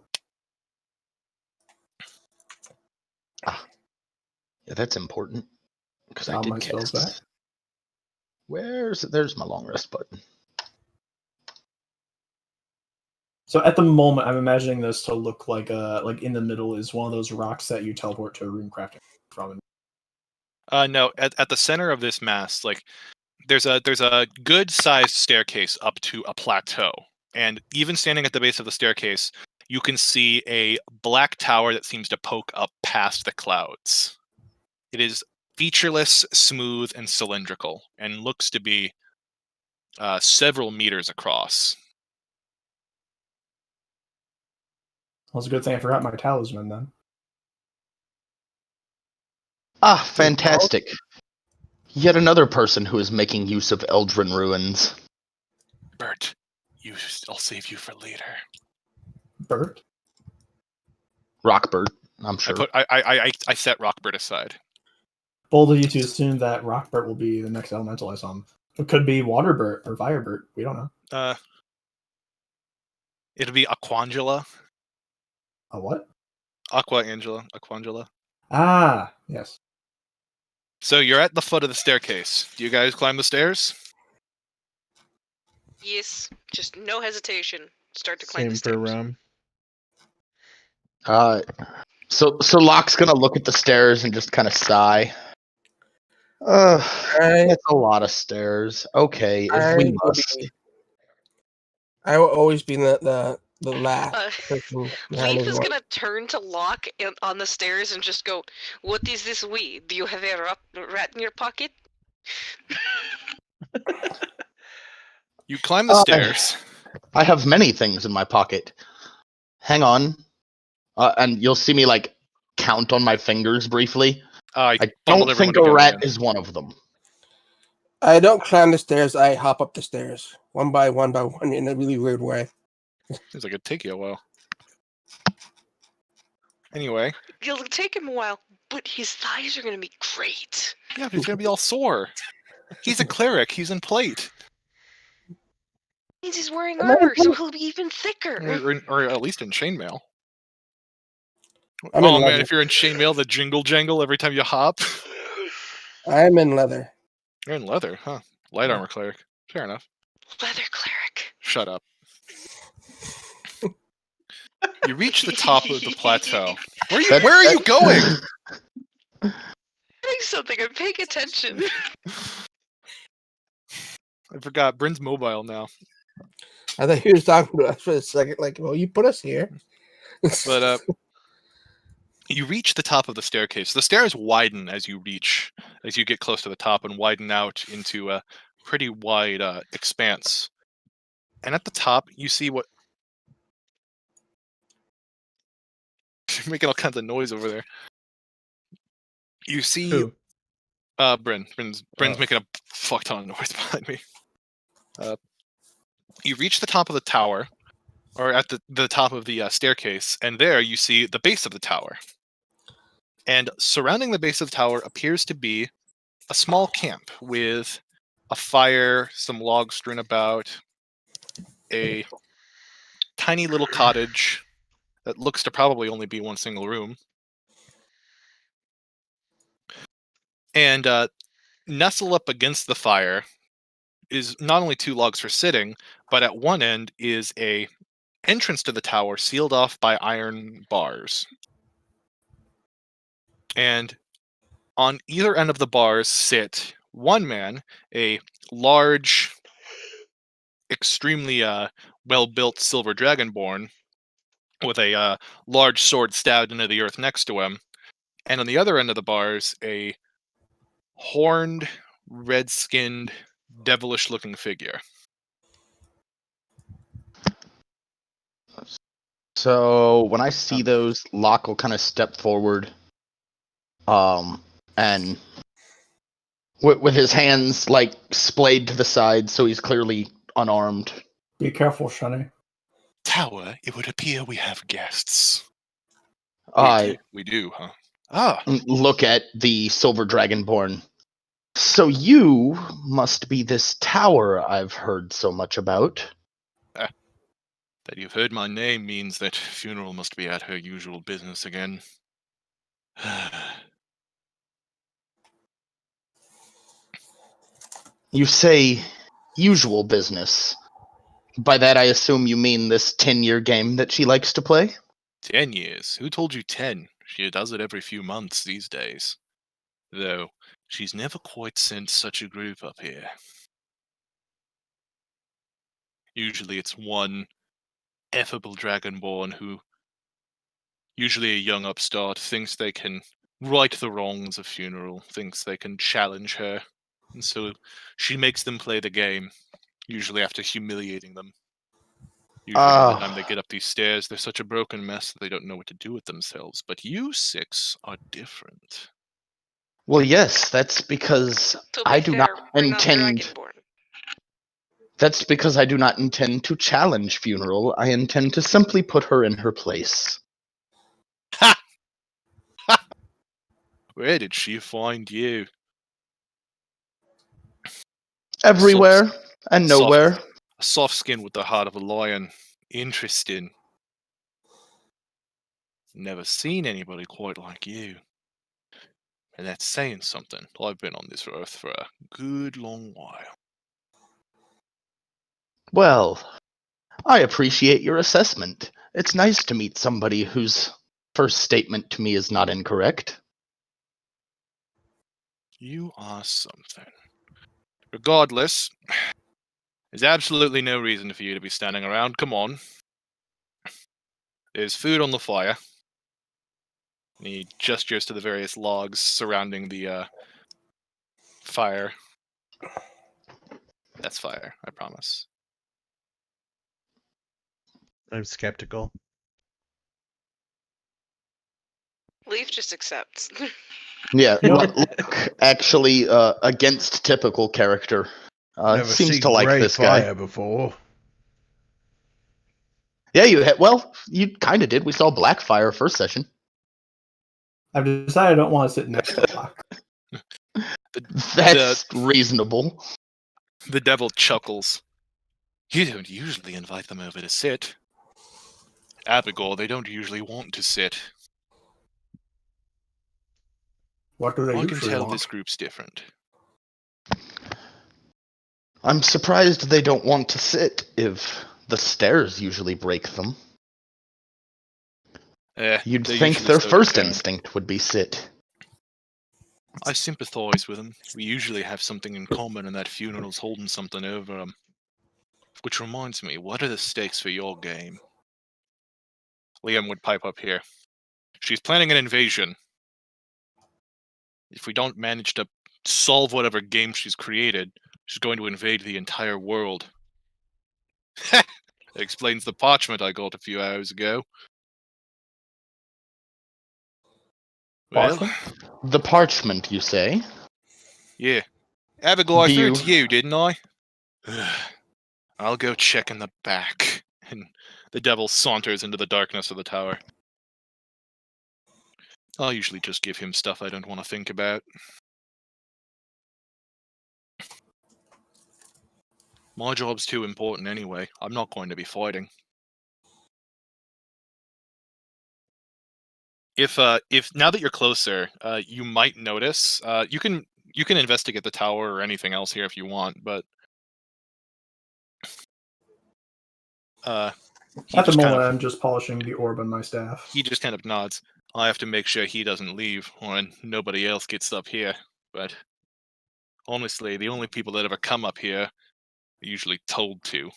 Yeah, that's important because I Got did my spells cast. back. There's my long rest button. So at the moment, I'm imagining this to look like in the middle is one of those rocks that you teleport to a rune crafting from. No, at the center of this mass, like there's a good sized staircase up to a plateau, and even standing at the base of the staircase, you can see a black tower that seems to poke up past the clouds. It is featureless, smooth, and cylindrical, and looks to be several meters across. Well, it's a good thing I forgot my talisman then. Ah, fantastic. Yet another person who is making use of Eldrin ruins. Bert, I'll save you for later. Bert? Rockbird, I'm sure. I set Rockbird aside. Bold of you to assume that Rockbert will be the next elemental I summon. It could be Waterbert or Firebert. We don't know. It'll be Aquangela. A what? Aquangela. Ah, yes. So you're at the foot of the staircase. Do you guys climb the stairs? Yes, just no hesitation. Start to climb the Same for stairs. Ram. So Locke's gonna look at the stairs and just kind of sigh. That's a lot of stairs. Okay, if we must. I will always be the last person behind Leaf the is door. gonna turn to Locke on the stairs and just go, "What is this we? Do you have a rat in your pocket?" You climb the stairs. I have many things in my pocket. Hang on. And you'll see me like count on my fingers briefly. I don't think a rat is one of them. I don't climb the stairs. I hop up the stairs one by one in a really weird way. Seems like it'd take you a while. Anyway. It'll take him a while, but his thighs are gonna be great. Yeah, but he's gonna be all sore. He's a cleric. He's in plate. Means he's wearing armor, so he'll be even thicker. Or at least in chainmail. I'm in man, leather. if you're in chainmail, the jingle jangle every time you hop. I'm in leather. You're in leather, huh? Light armor cleric. Fair enough. Leather cleric. Shut up. You reach the top of the plateau. Where are you going? Doing something. I'm paying attention. I forgot. Bryn's mobile now. I thought he was talking to us for a second. Like, well, you put us here. But you reach the top of the staircase. The stairs widen as you get close to the top and widen out into a pretty wide expanse. And at the top, you see what... You're making all kinds of noise over there. You see... Who? Bryn's making a fuck ton of noise behind me. You reach the top of the tower, or at the top of the staircase, and there you see the base of the tower. And surrounding the base of the tower appears to be a small camp with a fire, some logs strewn about, a tiny little cottage that looks to probably only be one single room. And nestle up against the fire is not only 2 logs for sitting, but at one end is a entrance to the tower sealed off by iron bars. And on either end of the bars sit one man, a large, extremely well-built silver dragonborn with a large sword stabbed into the earth next to him. And on the other end of the bars, a horned, red-skinned, devilish-looking figure. So when I see those, Locke will kind of step forward, and with his hands like splayed to the side, so he's clearly unarmed. Be careful, Shani. Tower, it would appear we have guests. I We do, huh? Ah, look at the silver dragonborn. So you must be this tower I've heard so much about. that you've heard my name means that Funeral must be at her usual business again. You say usual business. By that I assume you mean this 10-year game that she likes to play? 10 years? Who told you 10? She does it every few months these days. Though, she's never quite sent such a group up here. Usually it's one effable dragonborn who, usually a young upstart, thinks they can right the wrongs of Funeral, thinks they can challenge her. And so she makes them play the game, usually after humiliating them. Usually by the time they get up these stairs, they're such a broken mess that they don't know what to do with themselves. But you 6 are different. Well, yes, that's because To be I do fair, not we're not intend... Dragonborn. That's because I do not intend to challenge Funeral. I intend to simply put her in her place. Ha! Ha! Where did she find you? Everywhere and nowhere. A soft skin with the heart of a lion. Interesting. Never seen anybody quite like you. And that's saying something. I've been on this earth for a good long while. Well, I appreciate your assessment. It's nice to meet somebody whose first statement to me is not incorrect. You are something. Regardless, there's absolutely no reason for you to be standing around. Come on. There's food on the fire. And he gestures to the various logs surrounding the fire. That's fire, I promise. I'm skeptical. Leaf just accepts. Yeah, Nope. Luck actually, against typical character. Never Seems seen to like gray this fire guy. before. Yeah, you kind of did. We saw Blackfire first session. I've decided I don't want to sit next to Locke. That's reasonable. The devil chuckles. You don't usually invite them over to sit. Abigail, they don't usually want to sit. What do they I can usually tell want? this group's different. I'm surprised they don't want to sit if the stairs usually break them. You'd they think usually their slow first down. instinct would be sit. I sympathize with them. We usually have something in common, and that Funeral's holding something over them. Which reminds me, what are the stakes for your game? Liam would pipe up here. She's planning an invasion. If we don't manage to solve whatever game she's created, she's going to invade the entire world. That explains the parchment I got a few hours ago. Well, Parchment? The parchment, you say? yeah. Abigail, I Do threw you- it to you, didn't I? I'll go check in the back. And The devil saunters into the darkness of the tower. I'll usually just give him stuff I don't want to think about. My job's too important anyway. I'm not going to be fighting. If now that you're closer, you might notice. You can investigate the tower or anything else here if you want, but At the moment, I'm just polishing the orb on my staff. He just kind of nods. I have to make sure he doesn't leave when nobody else gets up here. But honestly, the only people that ever come up here are usually told to.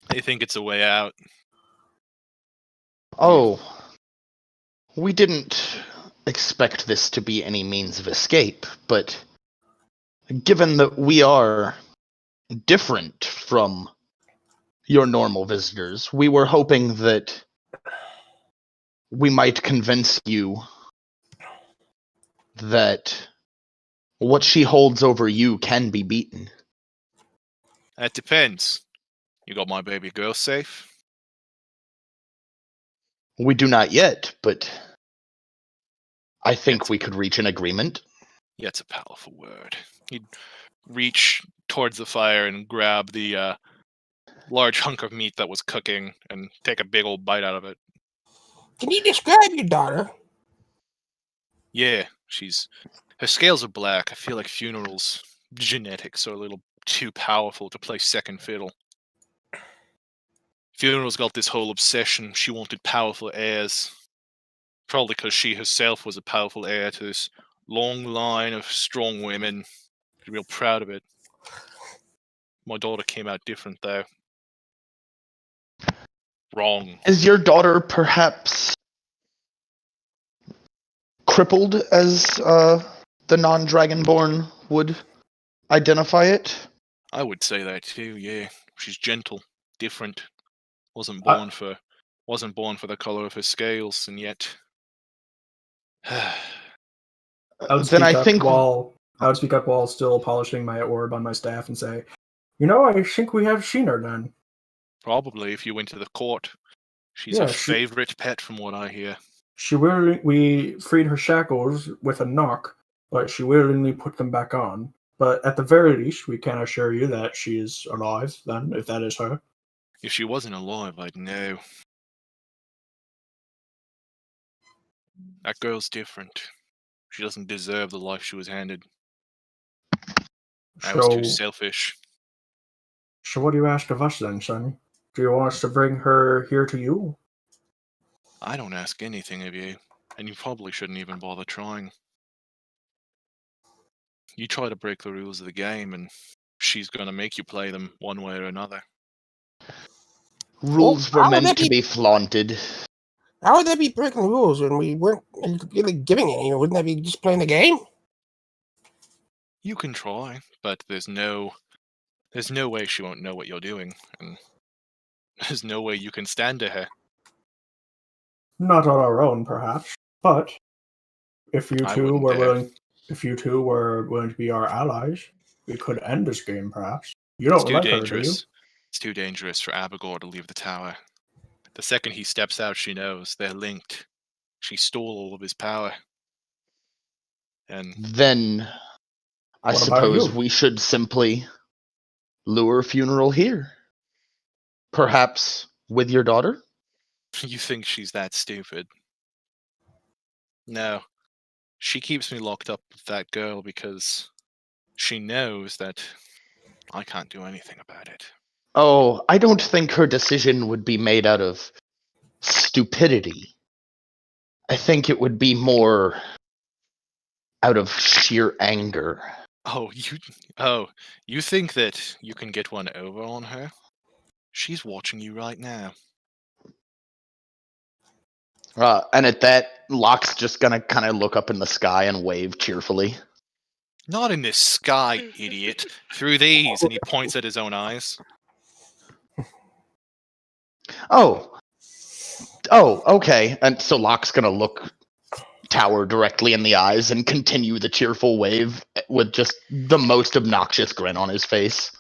They think it's a way out. Oh, we didn't expect this to be any means of escape, but given that we are different from your normal visitors, we were hoping that we might convince you that what she holds over you can be beaten. That depends. You got my baby girl safe? We do not yet, but I think we could reach an agreement. Yeah, it's a powerful word. He'd reach towards the fire and grab the large hunk of meat that was cooking and take a big old bite out of it. Can you describe your daughter? Yeah, her scales are black. I feel like Funeral's genetics are a little too powerful to play second fiddle. Funeral's got this whole obsession. She wanted powerful heirs. Probably because she herself was a powerful heir to this long line of strong women. She's real proud of it. My daughter came out different, though. Wrong. Is your daughter perhaps crippled, as the non-dragonborn would identify it? I would say that too, yeah. She's gentle, different. Wasn't born for the color of her scales, and yet I would speak up while still polishing my orb on my staff and say, I think we have seen her then. Probably if you went to the court. She's a favorite pet from what I hear. We freed her shackles with a knock, but she willingly put them back on. But at the very least, we can assure you that she is alive, then, if that is her. If she wasn't alive, I'd know. That girl's different. She doesn't deserve the life she was handed. I was too selfish. So what do you ask of us then, Sonny? Do you want us to bring her here to you? I don't ask anything of you, and you probably shouldn't even bother trying. You try to break the rules of the game, and she's going to make you play them one way or another. Rules were meant to be flaunted. How would that be breaking rules when we weren't really giving any? Wouldn't that be just playing the game? You can try, but there's no way she won't know what you're doing, and there's no way you can stand to her. Not on our own, perhaps, but if you two were willing to be our allies, we could end this game, perhaps. You don't like her, do you? It's too dangerous for Abigor to leave the tower. The second he steps out, she knows they're linked. She stole all of his power. And then I suppose we should simply lure Funeral here. Perhaps with your daughter? You think she's that stupid? No. She keeps me locked up with that girl because she knows that I can't do anything about it. Oh, I don't think her decision would be made out of stupidity. I think it would be more out of sheer anger. You think that you can get one over on her? She's watching you right now. And at that, Locke's just gonna kind of look up in the sky and wave cheerfully. Not in this sky, idiot. Through these, and he points at his own eyes. Oh, okay. And so Locke's gonna look Tower directly in the eyes and continue the cheerful wave with just the most obnoxious grin on his face.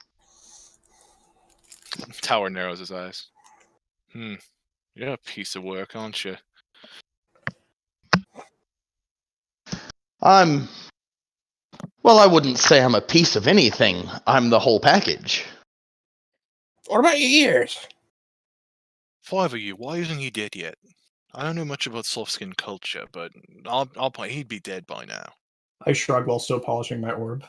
Tower narrows his eyes. You're a piece of work, aren't you? Well, I wouldn't say I'm a piece of anything. I'm the whole package. What about your ears? If I were you, why isn't he dead yet? I don't know much about soft skin culture, but I'll point he'd be dead by now. I shrug while still polishing my orb.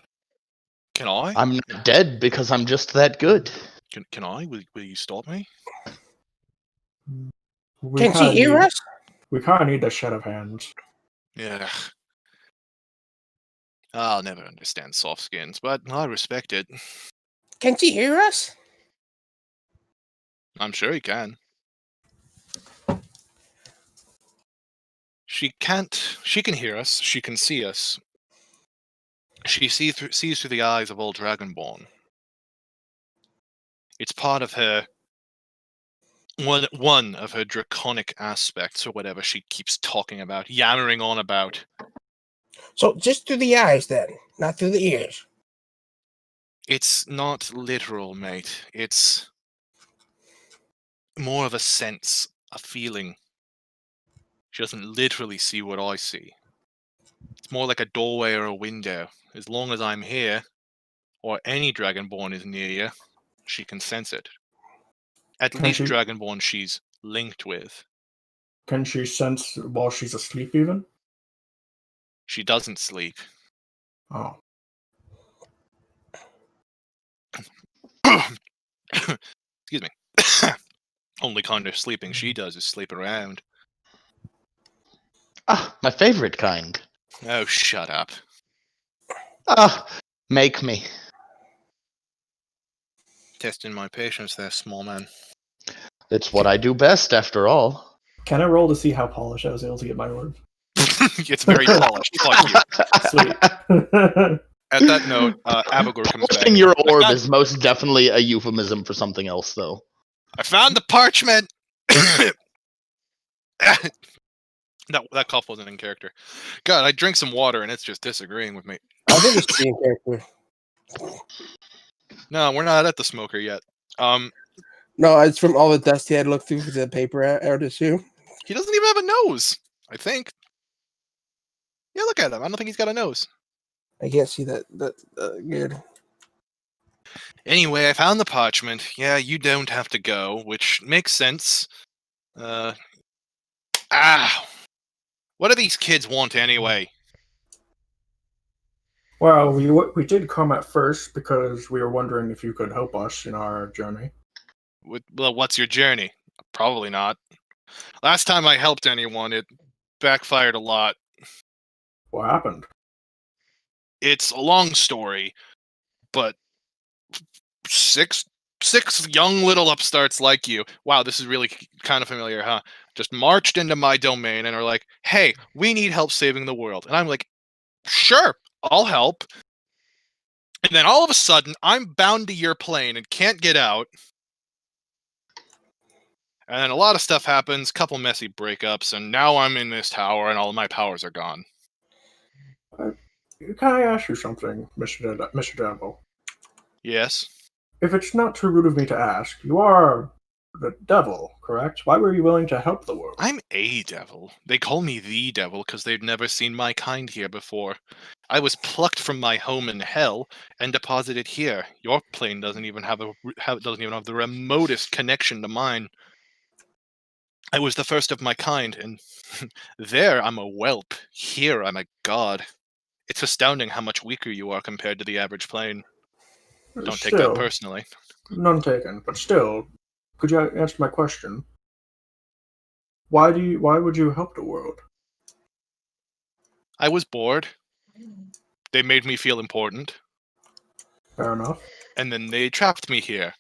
Can I? I'm not dead because I'm just that good. Can I? Will you stop me? We Can she kinda hear need- us? We kind of need the shed of hands. Yeah. I'll never understand soft skins, but I respect it. Can she hear us? I'm sure he can. She can't. She can hear us. She can see us. She sees through the eyes of all Dragonborn. It's part of her. One of her draconic aspects, or whatever she keeps talking about, yammering on about. So just through the eyes then, not through the ears. It's not literal, mate. It's more of a sense, a feeling. She doesn't literally see what I see. It's more like a doorway or a window. As long as I'm here, or any Dragonborn is near you, she can sense it. At Can least she- Dragonborn she's linked with. Can she sense while she's asleep even? She doesn't sleep. Oh. Excuse me. Only kind of sleeping she does is sleep around. Ah, my favorite kind. Oh, shut up. Ah, make me. Testing my patience there, small man. It's what I do best, after all. Can I roll to see how polished I was able to get my orb? It's very polished. Fuck you. Sweet. At that note, Abagor comes back. Polishing your orb found- is most definitely a euphemism for something else, though. I found the parchment! That cough wasn't in character. God, I drink some water and it's just disagreeing with me. I think it's being character. No, we're not at the smoker yet. No, it's from all the dust he had to look through for the paper, I would assume. He doesn't even have a nose, I think. Yeah, look at him. I don't think he's got a nose. I can't see that good. Anyway, I found the parchment. Yeah, you don't have to go, which makes sense. What do these kids want anyway? Well, we did come at first because we were wondering if you could help us in our journey. Well, what's your journey? Probably not. Last time I helped anyone, it backfired a lot. What happened? It's a long story, but six young little upstarts like you. Wow, this is really kind of familiar, huh? Just marched into my domain and are like, "Hey, we need help saving the world." And I'm like, "Sure, I'll help." And then all of a sudden, I'm bound to your plane and can't get out. And then a lot of stuff happens, couple messy breakups, and now I'm in this tower and all my powers are gone. Can I ask you something, Mr. Devil? Yes. If it's not too rude of me to ask, you are the devil, correct? Why were you willing to help the world? I'm a devil. They call me the devil because they've never seen my kind here before. I was plucked from my home in hell and deposited here. Your plane doesn't even have the remotest connection to mine. I was the first of my kind, and there I'm a whelp. Here I'm a god. It's astounding how much weaker you are compared to the average plane. Don't take that personally. None taken, but still, could you answer my question? Why would you help the world? I was bored. They made me feel important. Fair enough. And then they trapped me here.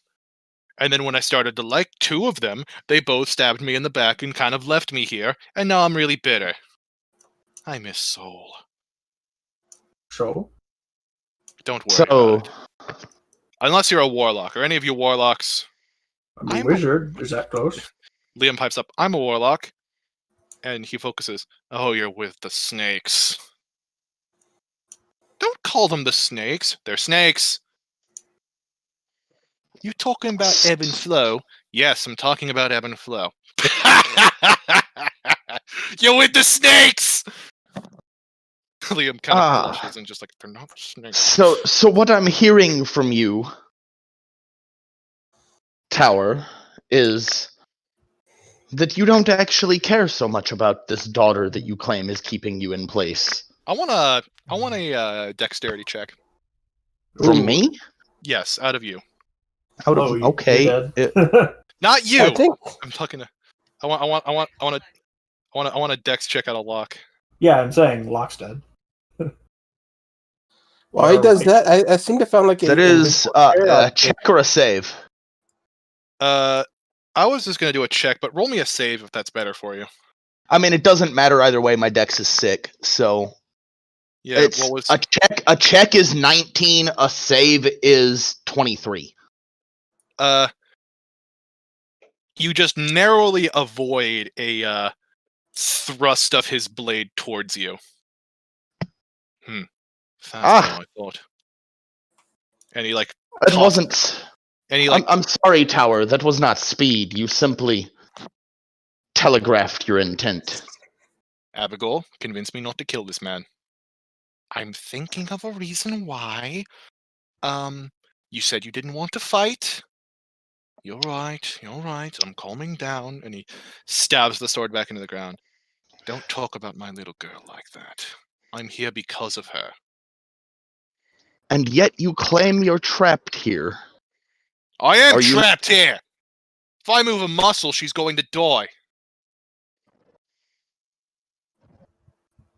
And then when I started to like two of them, they both stabbed me in the back and kind of left me here, and now I'm really bitter. I miss Soul. So? Don't worry about it. So, Unless you're a warlock, or any of you warlocks. I'm a wizard. Is that close? Liam pipes up, I'm a warlock. And he focuses, oh, you're with the snakes. Don't call them the snakes. They're snakes. You talking about ebb and flow? Yes, I'm talking about ebb and flow. You're with the snakes! Liam kind of blushes and just like, they're not snakes. So what I'm hearing from you, Tower, is that you don't actually care so much about this daughter that you claim is keeping you in place. I want a dexterity check. From Ooh. me? Yes, out of you. Out of You're okay. dead. Not you. I think. I'm talking to. I want a dex check out of Locke. Yeah, I'm saying Locke's dead. While he does that, I seem to found like That a is a check or a save. I was just gonna do a check, but roll me a save if that's better for you. I mean, it doesn't matter either way. My dex is sick, so Yeah. it's What was a check? A check is 19. A save is 23. You just narrowly avoid a thrust of his blade towards you. Faster than I thought. And he like. It wasn't. And he like. I'm sorry, Tower. That was not speed. You simply telegraphed your intent. Abigail, convince me not to kill this man. I'm thinking of a reason why. You said you didn't want to fight. You're right. I'm calming down. And he stabs the sword back into the ground. Don't talk about my little girl like that. I'm here because of her. And yet you claim you're trapped here. I am Are you- trapped here. If I move a muscle, she's going to die.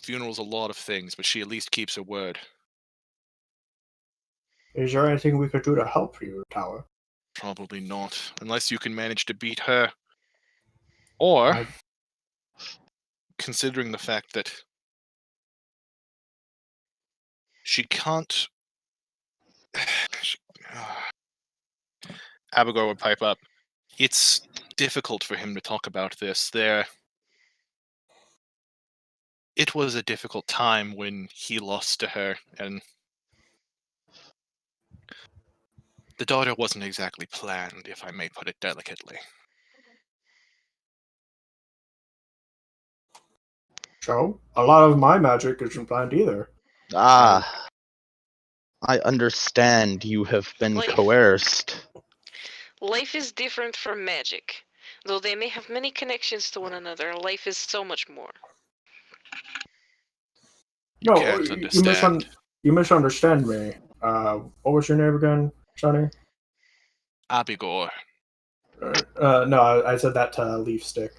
Funeral's a lot of things, but she at least keeps her word. Is there anything we could do to help you, Tower? Probably not, unless you can manage to beat her. Or, considering the fact that she can't... Abigail would pipe up. It's difficult for him to talk about this. It was a difficult time when he lost to her, and the daughter wasn't exactly planned, if I may put it delicately. So, a lot of my magic isn't planned either. I understand you have been Like- coerced. Life is different from magic. Though they may have many connections to one another, life is so much more. No, Can't understand. you misunderstand me. What was your name again, Sonny? Abigail. No, I said that to Leaf Stick.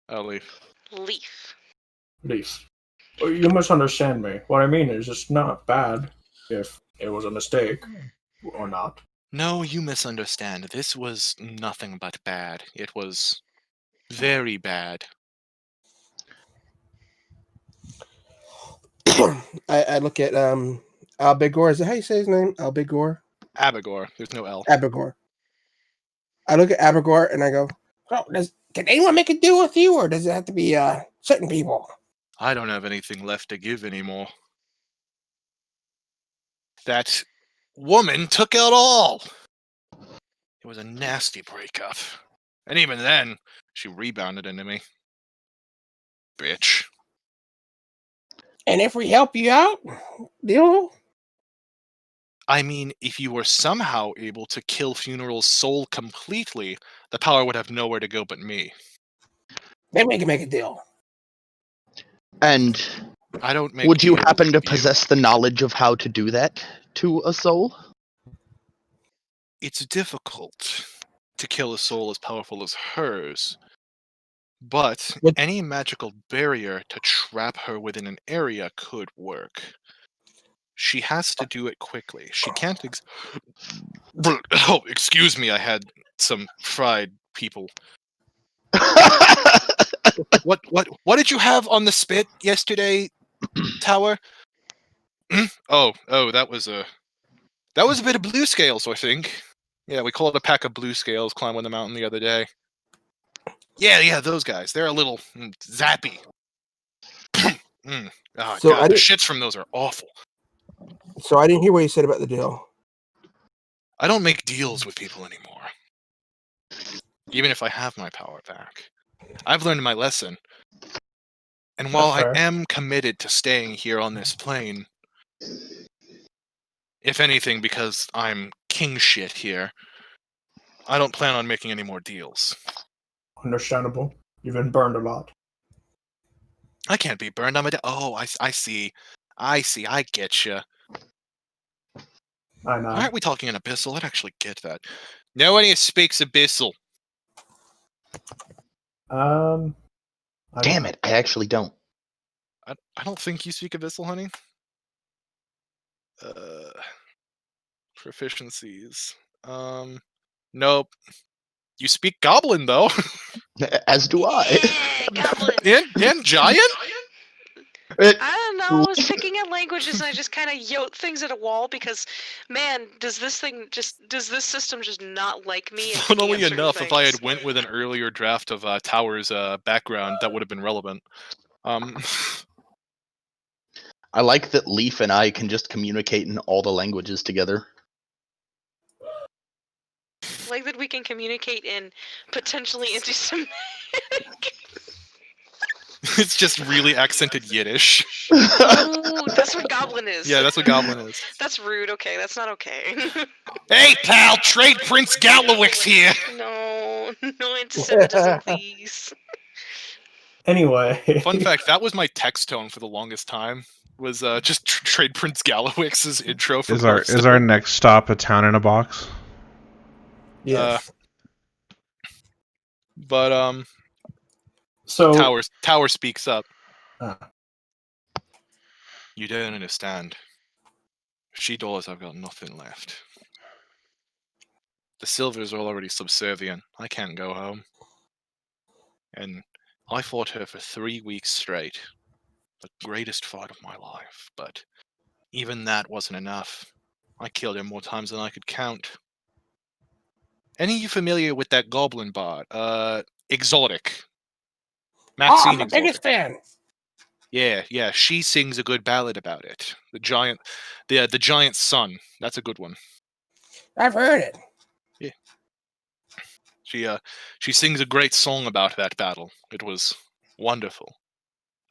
I'll leave. Leaf. Leaf. You misunderstand me. What I mean is, it's not bad if it was a mistake or not. No, you misunderstand. This was nothing but bad. It was very bad. I look at Albigor. Is that how you say his name? Albigor? Abigail. There's no L. Abigor. I look at Abigor and I go, "Oh, can anyone make a deal with you, or does it have to be certain people?" I don't have anything left to give anymore. That woman took out all. It was a nasty breakup. And even then, she rebounded into me. Bitch. And if we help you out, deal. I mean, if you were somehow able to kill Funeral's soul completely, the power would have nowhere to go but me. Then we can make a deal. And I don't make would you deals happen to with you. possess the knowledge of how to do that to a soul? It's difficult to kill a soul as powerful as hers, but What- any magical barrier to trap her within an area could work. She has to do it quickly. She can't. Oh, excuse me. I had some fried people. What did you have on the spit yesterday, Tower? oh, that was a bit of blue scales, I think. Yeah, we called a pack of blue scales climbing the mountain the other day. Yeah, those guys. They're a little zappy. Oh, So God, I the didn't- shits from those are awful. So I didn't hear what you said about the deal. I don't make deals with people anymore. Even if I have my power back. I've learned my lesson. And while I fair. am committed to staying here on this plane, if anything, because I'm king shit here, I don't plan on making any more deals. Understandable. You've been burned a lot. I can't be burned. Oh, I see. I get you. I know. Why aren't we talking in Abyssal? I'd actually get that. No one here speaks Abyssal. I Damn it, I actually don't. I don't think you speak Abyssal, honey. Proficiencies. Nope. You speak Goblin though. As do I. Yeah, goblin. and Giant. I don't know. I was picking at languages and I just kind of yote things at a wall because, man, does this system just not like me? And Funnily answering enough, if I things? had went with an earlier draft of Tower's background, that would have been relevant. I like that Leaf and I can just communicate in all the languages together. Like that we can communicate in potentially anti-Semitic. It's just really accented Yiddish. Ooh, that's what goblin is. Yeah, that's what Goblin is. That's rude. Okay, that's not okay. Hey, pal, Trade Prince Galowix here. No, no anti-Semitism, please. Anyway. Fun fact: that was my text tone for the longest time. Was just Trade Prince Galowix's intro for Is our next stop a town in a box? Yes. But So Tower speaks up. Uh. You don't understand. She does. I've got nothing left. The Silvers are already subservient. I can't go home. And I fought her for 3 weeks straight. The greatest fight of my life. But even that wasn't enough. I killed her more times than I could count. Any of you familiar with that goblin bard? Exotic. Maxine I'm the Exotic. biggest fan. Yeah. She sings a good ballad about it. The giant sun. That's a good one. I've heard it. She sings a great song about that battle. It was wonderful.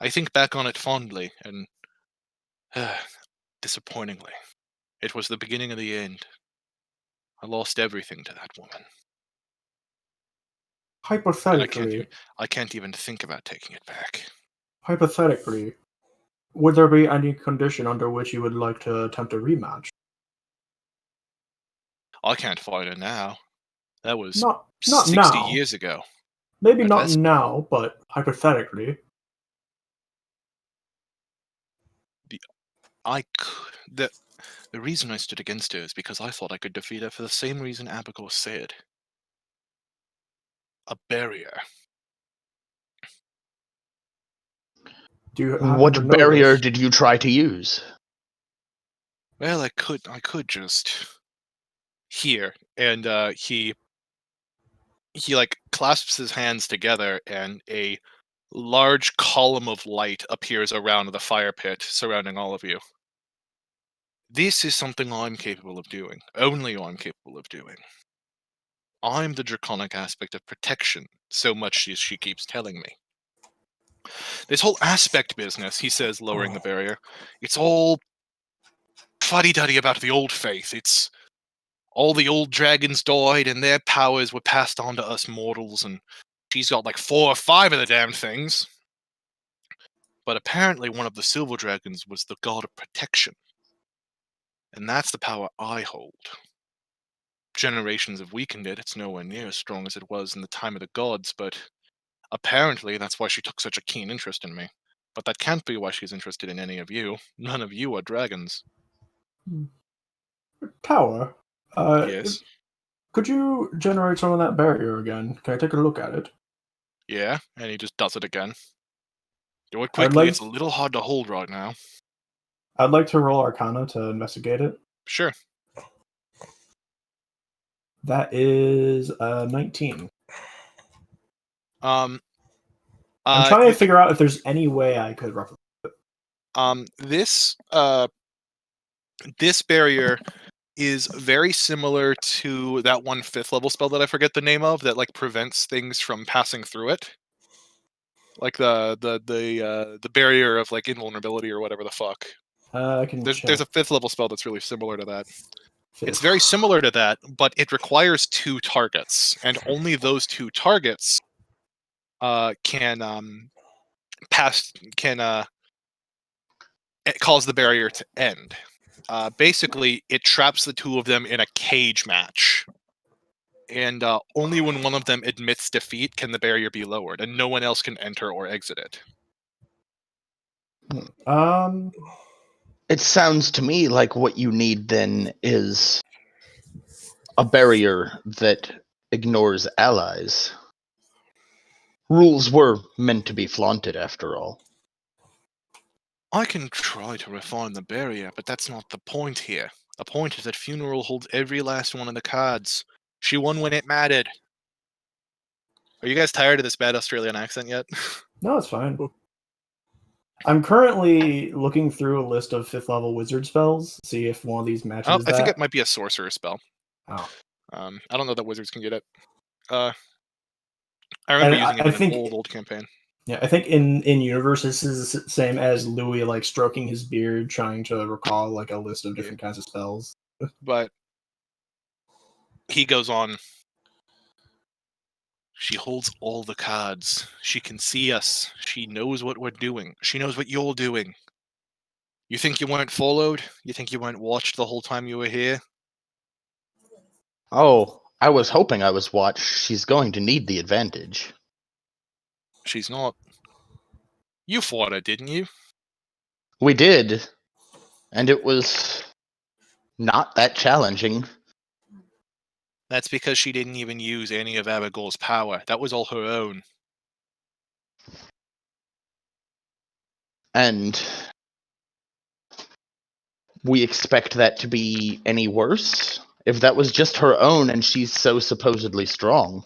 I think back on it fondly and disappointingly. It was the beginning of the end. I lost everything to that woman. hypothetically, I can't even think about taking it back. hypothetically, would there be any condition under which you would like to attempt a rematch? I can't fight her now. That was Not 60 now. years ago. Maybe At not best. now, but hypothetically. The reason I stood against her is because I thought I could defeat her for the same reason Abigail said. A barrier. Do you happen to What know barrier this? did you try to use? Well, I could just here, and he like clasps his hands together, and a large column of light appears around the fire pit, surrounding all of you. This is something I'm capable of doing. Only I'm capable of doing. I'm the draconic aspect of protection, so much as she keeps telling me. This whole aspect business, he says, lowering the barrier, it's all fuddy-duddy about the old faith. It's all the old dragons died and their powers were passed on to us mortals, and she's got like 4 or 5 of the damn things. But apparently one of the silver dragons was the god of protection. And that's the power I hold. Generations have weakened it. It's nowhere near as strong as it was in the time of the gods, but apparently that's why she took such a keen interest in me. But that can't be why she's interested in any of you. None of you are dragons. Tower, Yes. could you generate some of that barrier again? Can I take a look at it? Yeah, and he just does it again. Do it quickly, it's a little hard to hold right now. I'd like to roll Arcana to investigate it. Sure. That is 19. I'm trying to figure out if there's any way I could replicate it. This barrier is very similar to that one 5th level spell that I forget the name of that like prevents things from passing through it. Like the barrier of like invulnerability or whatever the fuck. I can There's check. a 5th level spell that's really similar to that. It's Fifth. very similar to that, but it requires 2 targets, and only those 2 targets can cause the barrier to end. Basically, it traps the 2 of them in a cage match, and only when one of them admits defeat can the barrier be lowered, and no one else can enter or exit it. It sounds to me like what you need then is a barrier that ignores allies. Rules were meant to be flaunted, after all. I can try to refine the barrier, but that's not the point here. The point is that Funeral holds every last one of the cards. She won when it mattered. Are you guys tired of this bad Australian accent yet? No, it's fine. I'm currently looking through a list of 5th level wizard spells, see if one of these matches I that. think it might be a sorcerer spell. Oh. I don't know that wizards can get it. I remember using it in an old campaign. Yeah, I think in universe this is the same as Louis like stroking his beard, trying to recall like a list of different kinds of spells. But he goes on. She holds all the cards. She can see us. She knows what we're doing. She knows what you're doing. You think you weren't followed? You think you weren't watched the whole time you were here? Oh, I was hoping I was watched. She's going to need the advantage. She's not. You fought her, didn't you? We did. And it was not that challenging. That's because she didn't even use any of Abigor's power. That was all her own. And we expect that to be any worse? If that was just her own and she's so supposedly strong.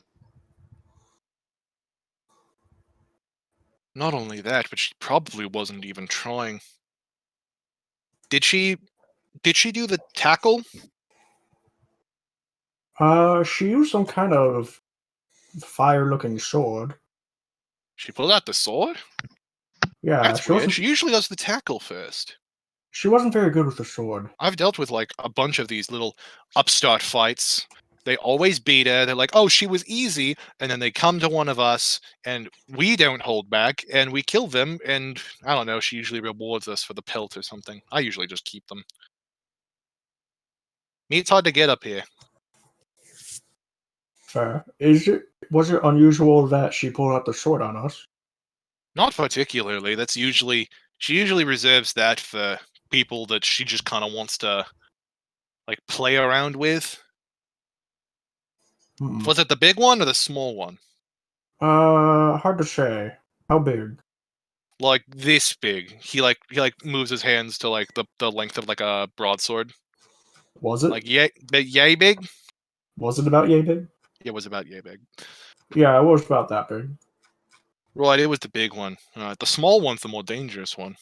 Not only that, but she probably wasn't even trying. Did she do the tackle? She used some kind of fire-looking sword. She pulled out the sword? Yeah, That's weird. She usually does the tackle first. She wasn't very good with the sword. I've dealt with like a bunch of these little upstart fights. They always beat her. They're like, oh, she was easy. And then they come to one of us and we don't hold back and we kill them. And I don't know, she usually rewards us for the pelt or something. I usually just keep them. Meat's hard to get up here. Fair. Was it unusual that she pulled out the sword on us? Not particularly. She usually reserves that for people that she just kind of wants to like play around with. Was it the big one or the small one? Hard to say. How big? Like this big. He moves his hands to like the length of like a broadsword. Was it? Like yay big? Was it about yay big? It was about yay big. Yeah, it was about that big. Right, it was the big one. The small one's the more dangerous one.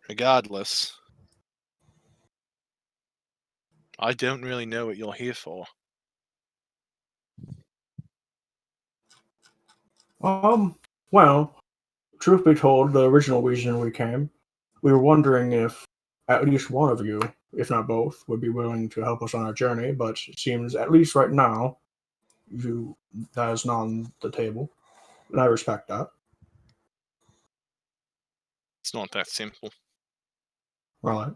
Regardless, I don't really know what you're here for. Well, truth be told, the original reason we came, we were wondering if at least one of you, if not both, would be willing to help us on our journey, but it seems, at least right now, that is not on the table. And I respect that. It's not that simple. Right.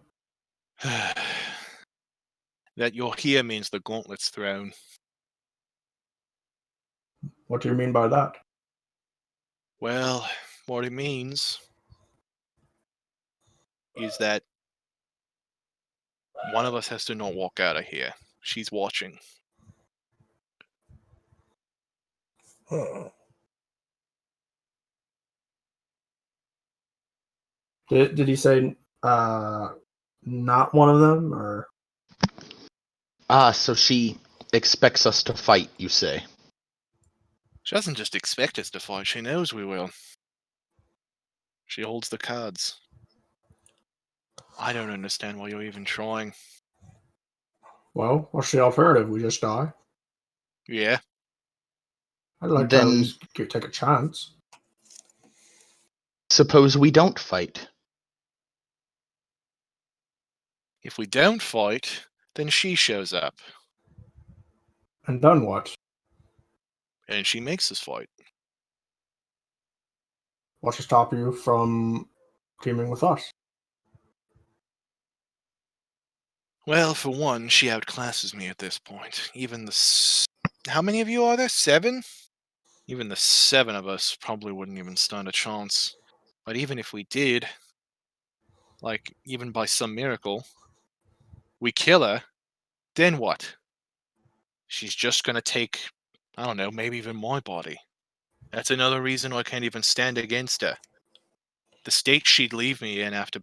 That you're here means the gauntlet's thrown. What do you mean by that? Well, what it means is that one of us has to not walk out of here. She's watching. Did he say not one of them, or? So she expects us to fight, you say? She doesn't just expect us to fight, she knows we will. She holds the cards. I don't understand why you're even trying. Well, what's the alternative? We just die? Yeah. I'd like to at Then least take a chance. suppose we don't fight. If we don't fight, then she shows up. And then what? And she makes us fight. What to stop you from teaming with us? Well, for one, she outclasses me at this point. Even the... How many of you are there? 7? Even the 7 of us probably wouldn't even stand a chance. But even if we did, like, even by some miracle, we kill her, then what? She's just gonna take, I don't know, maybe even my body. That's another reason I can't even stand against her. The state she'd leave me in after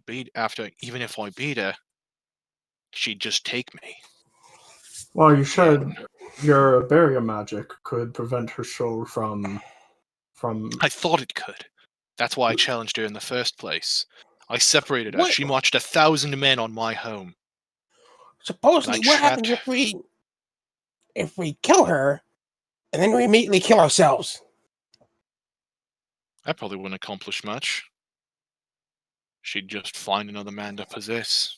even if I beat her, she'd just take me. Well, you said your barrier magic could prevent her soul from. I thought it could. That's why I challenged her in the first place. I separated her. What? She marched 1,000 men on my home. Supposedly, I what trapped- happens if we kill her, and then we immediately kill ourselves? That probably wouldn't accomplish much. She'd just find another man to possess.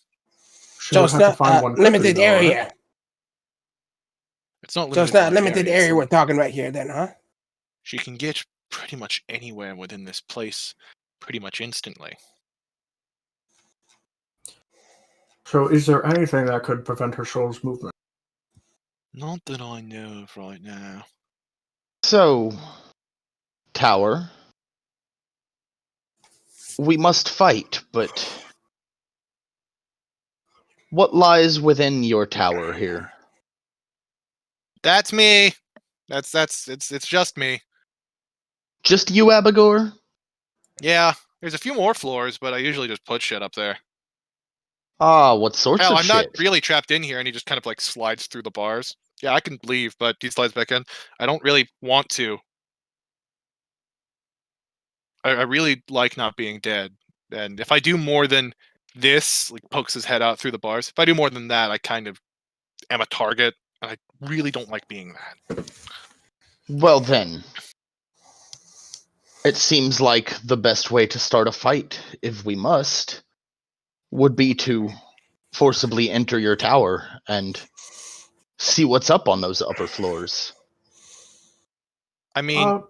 She So would it's have to not find a one quickly, limited though, right? area. It's not So limited it's not a by limited area, area so we're talking right here, then, huh? she can get pretty much anywhere within this place pretty much instantly. So, is there anything that could prevent her soul's movement? Not that I know of right now. So, Tower, we must fight, but what lies within your tower here? That's me. It's just me. Just you, Abigor? Yeah, there's a few more floors, but I usually just put shit up there. Ah, what sorts Hell, of I'm shit? not really trapped in here, and he just kind of like slides through the bars. Yeah, I can leave, but he slides back in. I don't really want to. I really like not being dead, and if I do more than this, like pokes his head out through the bars. If I do more than that, I kind of am a target, and I really don't like being that. Well then, it seems like the best way to start a fight, if we must, would be to forcibly enter your tower and see what's up on those upper floors. I mean,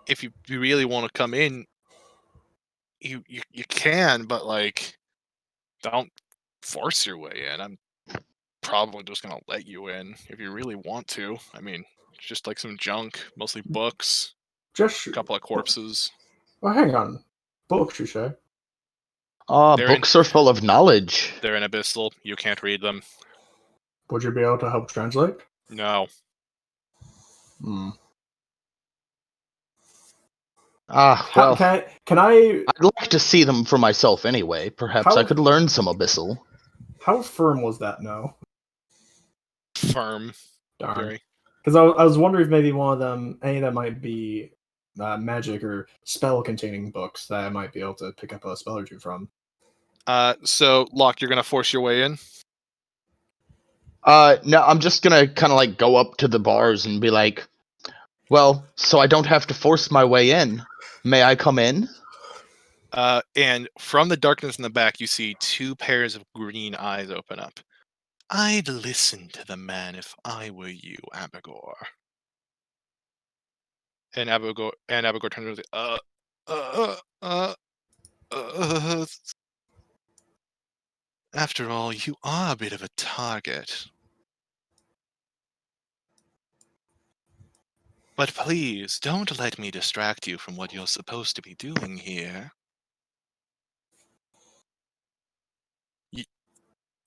if you really want to come in, you can, but like, don't force your way in. I'm probably just gonna let you in if you really want to. I mean, it's just like some junk, mostly books, Just a couple of corpses. Well, hang on. Books, you say? They're in- Books are full of knowledge. They're in Abyssal. You can't read them. Would you be able to help translate? No. Hmm. Well, Can I? I'd like to see them for myself anyway. Perhaps I could learn some Abyssal. How firm was that? No. Firm. Darn. Very. Because I was wondering if maybe one of them, any of them might be magic or spell-containing books that I might be able to pick up a spell or two from. So Locke, you're gonna force your way in. No, I'm just gonna kind of like go up to the bars and be like, well, so I don't have to force my way in. May I come in? And from the darkness in the back, you see 2 pairs of green eyes open up. I'd listen to the man if I were you, Abigor. And Abigor turns around and says, after all, you are a bit of a target. But please, don't let me distract you from what you're supposed to be doing here.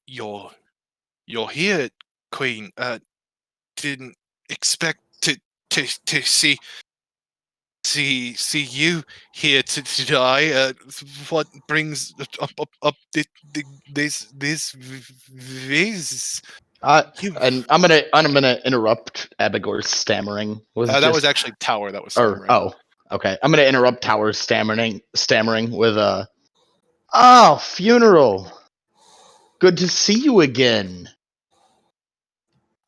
You're here, Queen. Didn't expect to see you here to die. What brings up this And I'm gonna interrupt Abigor's stammering. That was actually Tower that was stammering. Okay. I'm gonna interrupt Tower's stammering with funeral. Good to see you again.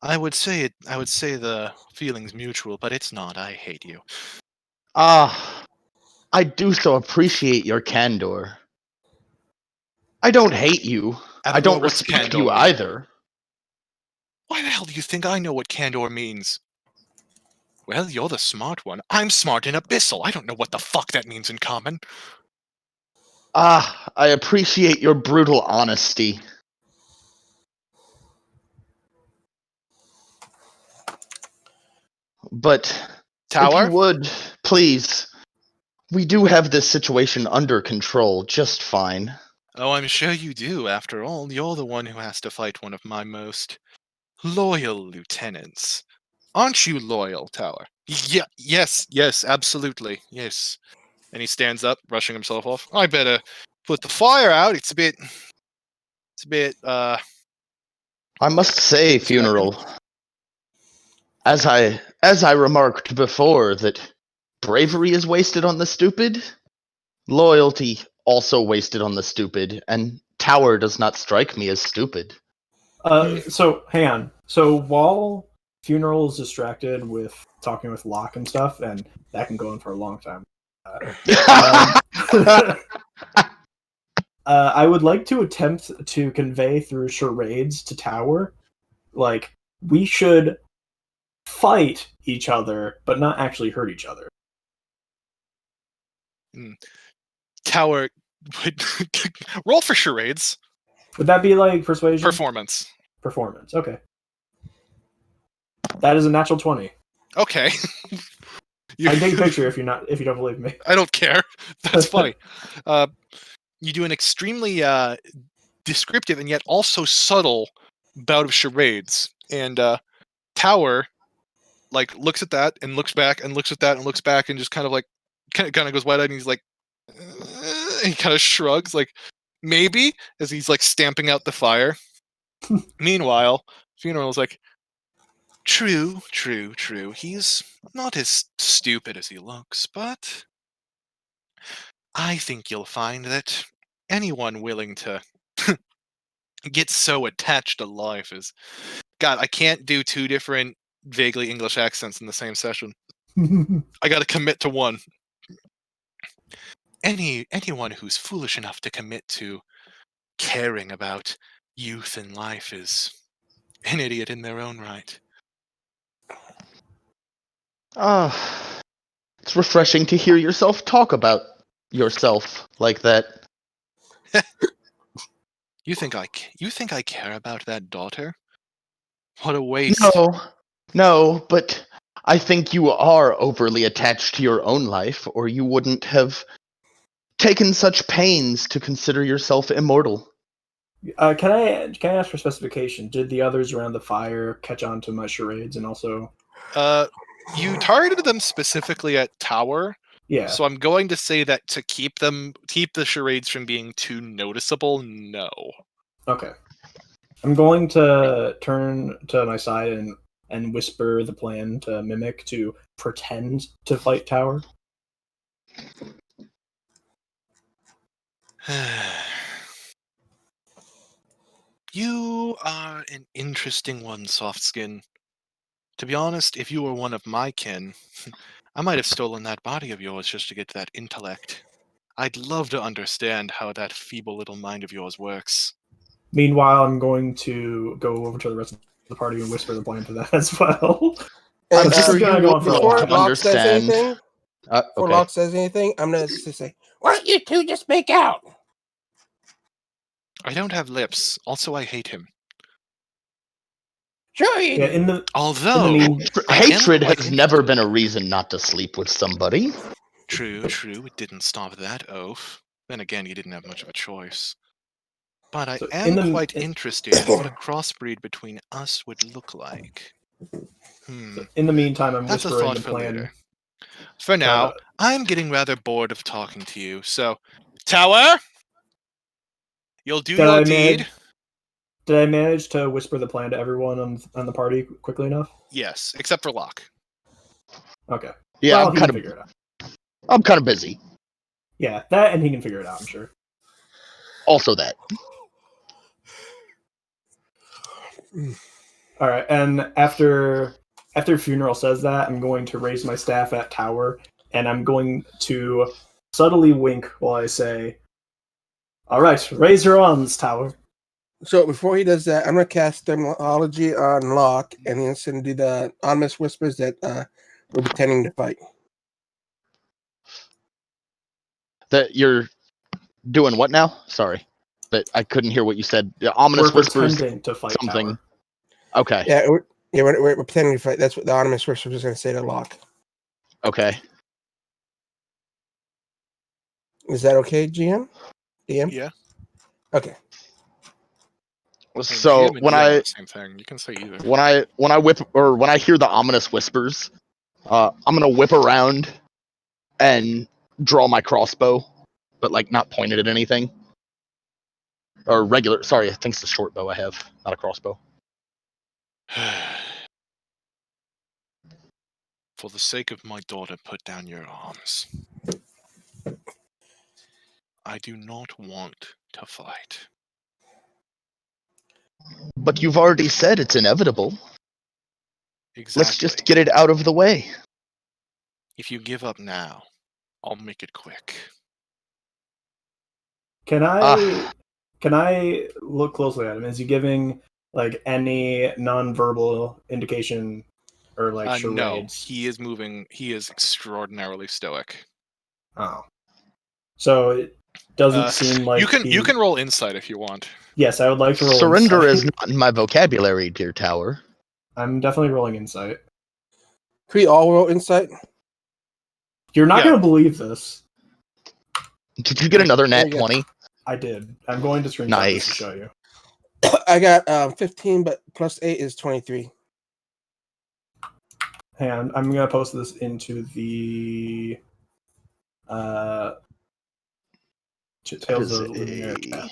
I would say the feeling's mutual, but it's not. I hate you. Ah, I do so appreciate your candor. I don't hate you. I don't What's respect candor you mean? either. Why the hell do you think I know what candor means? Well, you're the smart one. I'm smart and abyssal. I don't know what the fuck that means in common. Ah, I appreciate your brutal honesty. But if Tower? you would, please, we do have this situation under control just fine. Oh, I'm sure you do. After all, you're the one who has to fight one of my most loyal lieutenants. Aren't you loyal, Tower? Yeah, yes, absolutely, yes. And he stands up, brushing himself off. I better put the fire out. It's a bit, I must say, Second. Funeral, as I remarked before, that bravery is wasted on the stupid, loyalty also wasted on the stupid, and Tower does not strike me as stupid. So hang on. So while Funeral is distracted with talking with Locke and stuff, and that can go on for a long time. I would like to attempt to convey through charades to Tower, like, we should fight each other, but not actually hurt each other. Tower, roll for charades. Would that be like persuasion? Performance. Performance. Okay. That is a natural 20. Okay. I can take a picture if you don't believe me. I don't care. That's funny. You do an extremely descriptive and yet also subtle bout of charades, and Tower like looks at that and looks back and looks at that and looks back and just kind of goes wide-eyed, and he's like, he kind of shrugs like maybe as he's like stamping out the fire. Meanwhile, Funeral's like, true. He's not as stupid as he looks, but I think you'll find that anyone willing to get so attached to life is... God, I can't do two different vaguely English accents in the same session. I gotta commit to one. Anyone who's foolish enough to commit to caring about youth and life is an idiot in their own right. Ah, it's refreshing to hear yourself talk about yourself like that. You think I care about that daughter? What a waste. No, but I think you are overly attached to your own life, or you wouldn't have taken such pains to consider yourself immortal. Can I ask for specification? Did the others around the fire catch on to my charades and also? You targeted them specifically at Tower. Yeah. So I'm going to say that to keep the charades from being too noticeable, no. Okay. I'm going to turn to my side and whisper the plan to Mimic to pretend to fight Tower. You are an interesting one, Softskin. To be honest, if you were one of my kin, I might have stolen that body of yours just to get that intellect. I'd love to understand how that feeble little mind of yours works. Meanwhile, I'm going to go over to the rest of the party and whisper the plan to them as well. I'm This sure is you gonna go will on for a Before while. to Locke says understand. anything, before Locke says anything, I'm gonna just say, "Why don't you two just make out?" I don't have lips. Also, I hate him. Sure you Yeah, do. Although Hatred quite has never been a reason not to sleep with somebody. True, it didn't stop that oath. Then again, you didn't have much of a choice. But I So am quite interested in what a crossbreed between us would look like. In the meantime, I'm That's a whispering thought the for plan. later. For now, I'm getting rather bored of talking to you, so... Tower! You'll do your deed. Did I manage to whisper the plan to everyone on the party quickly enough? Yes, except for Locke. Okay. Yeah, well, I'm he can figure it out. I'm kind of busy. Yeah, that and he can figure it out, I'm sure. Also that. All right, and after Funeral says that, I'm going to raise my staff at Tower, and I'm going to subtly wink while I say, "All right, raise your arms, Tower." So before he does that, I'm gonna cast Thermology on Locke, and he's gonna do the ominous whispers that we're pretending to fight. That you're doing what now? Sorry, but I couldn't hear what you said. Ominous We're whispers. pretending to fight something. Tower. Okay. Yeah, we're pretending to fight. That's what the ominous whispers was gonna say to Locke. Okay. Is that okay, GM? DM? Yeah. Okay. So when I same thing, you can say either. when I whip or when I hear the ominous whispers, I'm gonna whip around and draw my crossbow, but like not pointed at anything. Or regular. Sorry, I think it's the short bow I have, not a crossbow. For the sake of my daughter, put down your arms. I do not want to fight. But you've already said it's inevitable. Exactly. Let's just get it out of the way. If you give up now, I'll make it quick. Can I look closely at him? Is he giving like any non-verbal indication or like No, charades? he is moving. He is extraordinarily stoic. Oh, so it doesn't seem like you can roll insight if you want. Yes, I would like to roll. Surrender insight. is not in my vocabulary, dear Tower. I'm definitely rolling insight. Can we all roll insight? You're not Yeah. going to believe this. Did you get another There nat you go. 20? I did. I'm going to screenshot Nice. this to show you. I got 15, but plus 8 is 23. Hang on, I'm going to post this into the Tales of Lumiere chat.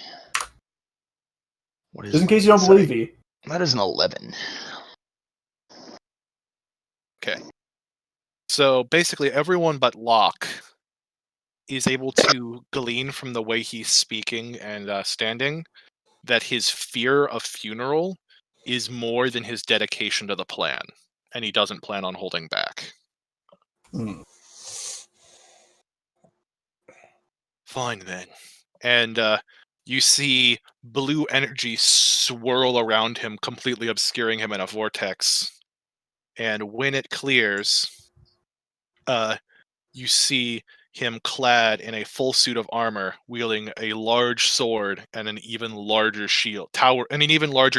What is Just in case you don't insight? believe me. That is an 11. Okay. So basically, everyone but Locke is able to glean from the way he's speaking and standing that his fear of Funeral is more than his dedication to the plan, and he doesn't plan on holding back. Hmm. Fine then. And you see blue energy swirl around him, completely obscuring him in a vortex. And when it clears, you see him clad in a full suit of armor, wielding a large sword and an even larger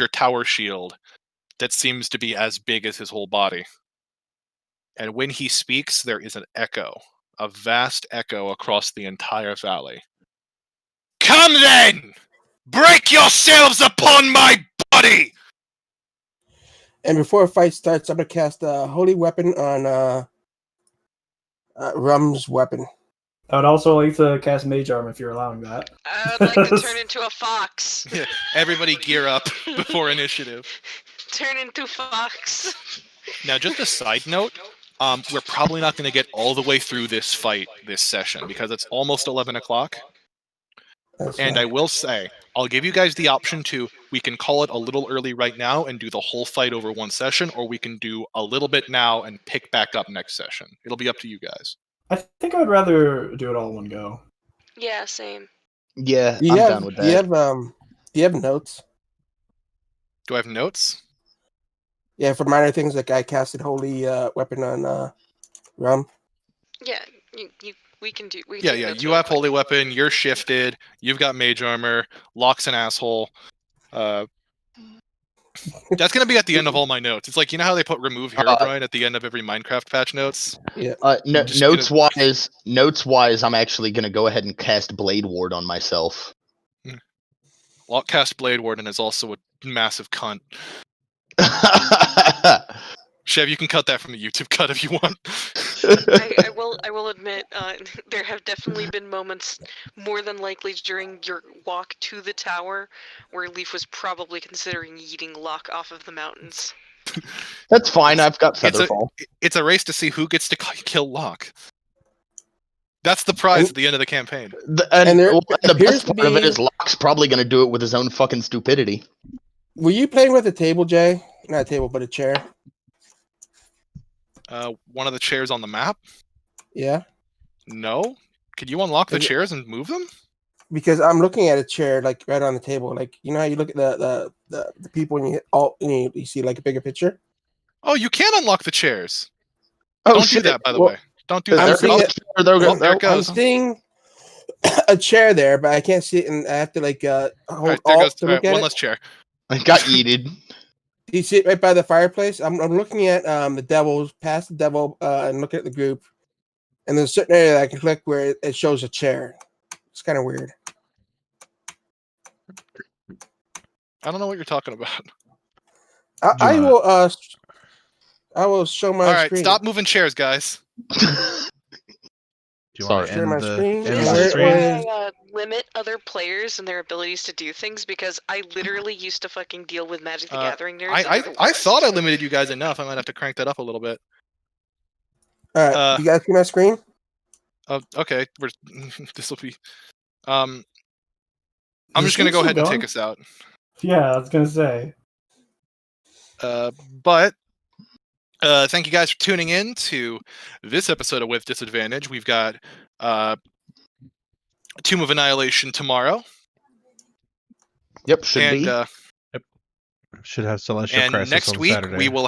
tower shield that seems to be as big as his whole body. And when he speaks, there is an echo, a vast echo across the entire valley. Come then! Break yourselves upon my body! And before a fight starts, I'm going to cast a holy weapon on Rum's weapon. I would also like to cast Mage Arm if you're allowing that. I would like to turn into a fox. Everybody gear up before initiative. Turn into fox. Now, just a side note, we're probably not going to get all the way through this fight this session because it's almost 11 o'clock. That's And right. I will say, I'll give you guys the option to, we can call it a little early right now and do the whole fight over one session, or we can do a little bit now and pick back up next session. It'll be up to you guys. I think I would rather do it all in one go. Yeah, same. Yeah, Do I'm you down with that. Do you have notes? Do I have notes? Yeah, for minor things like I casted holy weapon on Rum. Yeah, we can do. We can Yeah, do yeah. notes You really have quick. holy weapon. You're shifted. You've got mage armor. Locke's an asshole. That's gonna be at the end of all my notes. It's like, you know how they put remove Herobrine at the end of every Minecraft patch notes? Yeah. Just Notes wise, I'm actually gonna go ahead and cast Blade Ward on myself. Locke cast Blade Warden is also a massive cunt. Chev, you can cut that from the YouTube cut if you want. I will admit, there have definitely been moments, more than likely during your walk to the tower, where Leaf was probably considering yeeting Locke off of the mountains. That's fine. I've got Featherfall. It's a race to see who gets to kill Locke. That's the prize at the end of the campaign. The And there best appears to part of it be- is Locke's probably gonna do it with his own fucking stupidity. Were you playing with a table, Jay? Not a table, but a chair. One of the chairs on the map? Yeah. No. Could you unlock the Is it- chairs and move them? Because I'm looking at a chair like right on the table. Like you know how you look at the people and you hit alt and you see like a bigger picture. Oh, you can unlock the chairs. Oh, Don't shit. do that, by the Well, way. Don't do There- that. I'm there's seeing no it- chair, there Oh, goes- there it I'm goes. seeing a chair there, but I can't see it, and I have to like hold All right, there alt goes to look at one it. less chair. I got yeeted. Do you see it right by the fireplace? I'm looking at the devils, past the devil, and looking at the group. And there's a certain area that I can click where it shows a chair. It's kind of weird. I don't know what you're talking about. I will show my All right, screen. stop moving chairs, guys. Do you want to Share my end the, screen. end This Yeah, the where- is stream? where- why I limit other players and their abilities to do things because I literally used to fucking deal with Magic the Gathering nerds. and I they're the I worst. thought I limited you guys enough. I might have to crank that up a little bit. All right, you guys see my screen? Okay, this will be. I'm Is just gonna this go still ahead and going? take us out. Yeah, I was gonna say. But thank you guys for tuning in to this episode of With Disadvantage. We've got Tomb of Annihilation tomorrow, Yep, should and be. Should have Celestial and Crisis next on week Saturday. we'll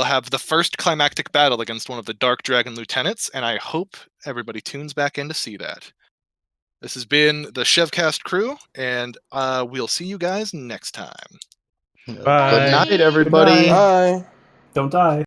have the first climactic battle against one of the Dark Dragon lieutenants, and I hope everybody tunes back in to see that. This has been the Chevcast crew, and we'll see you guys next time. Bye. Good night, everybody. Bye. Bye. Don't die.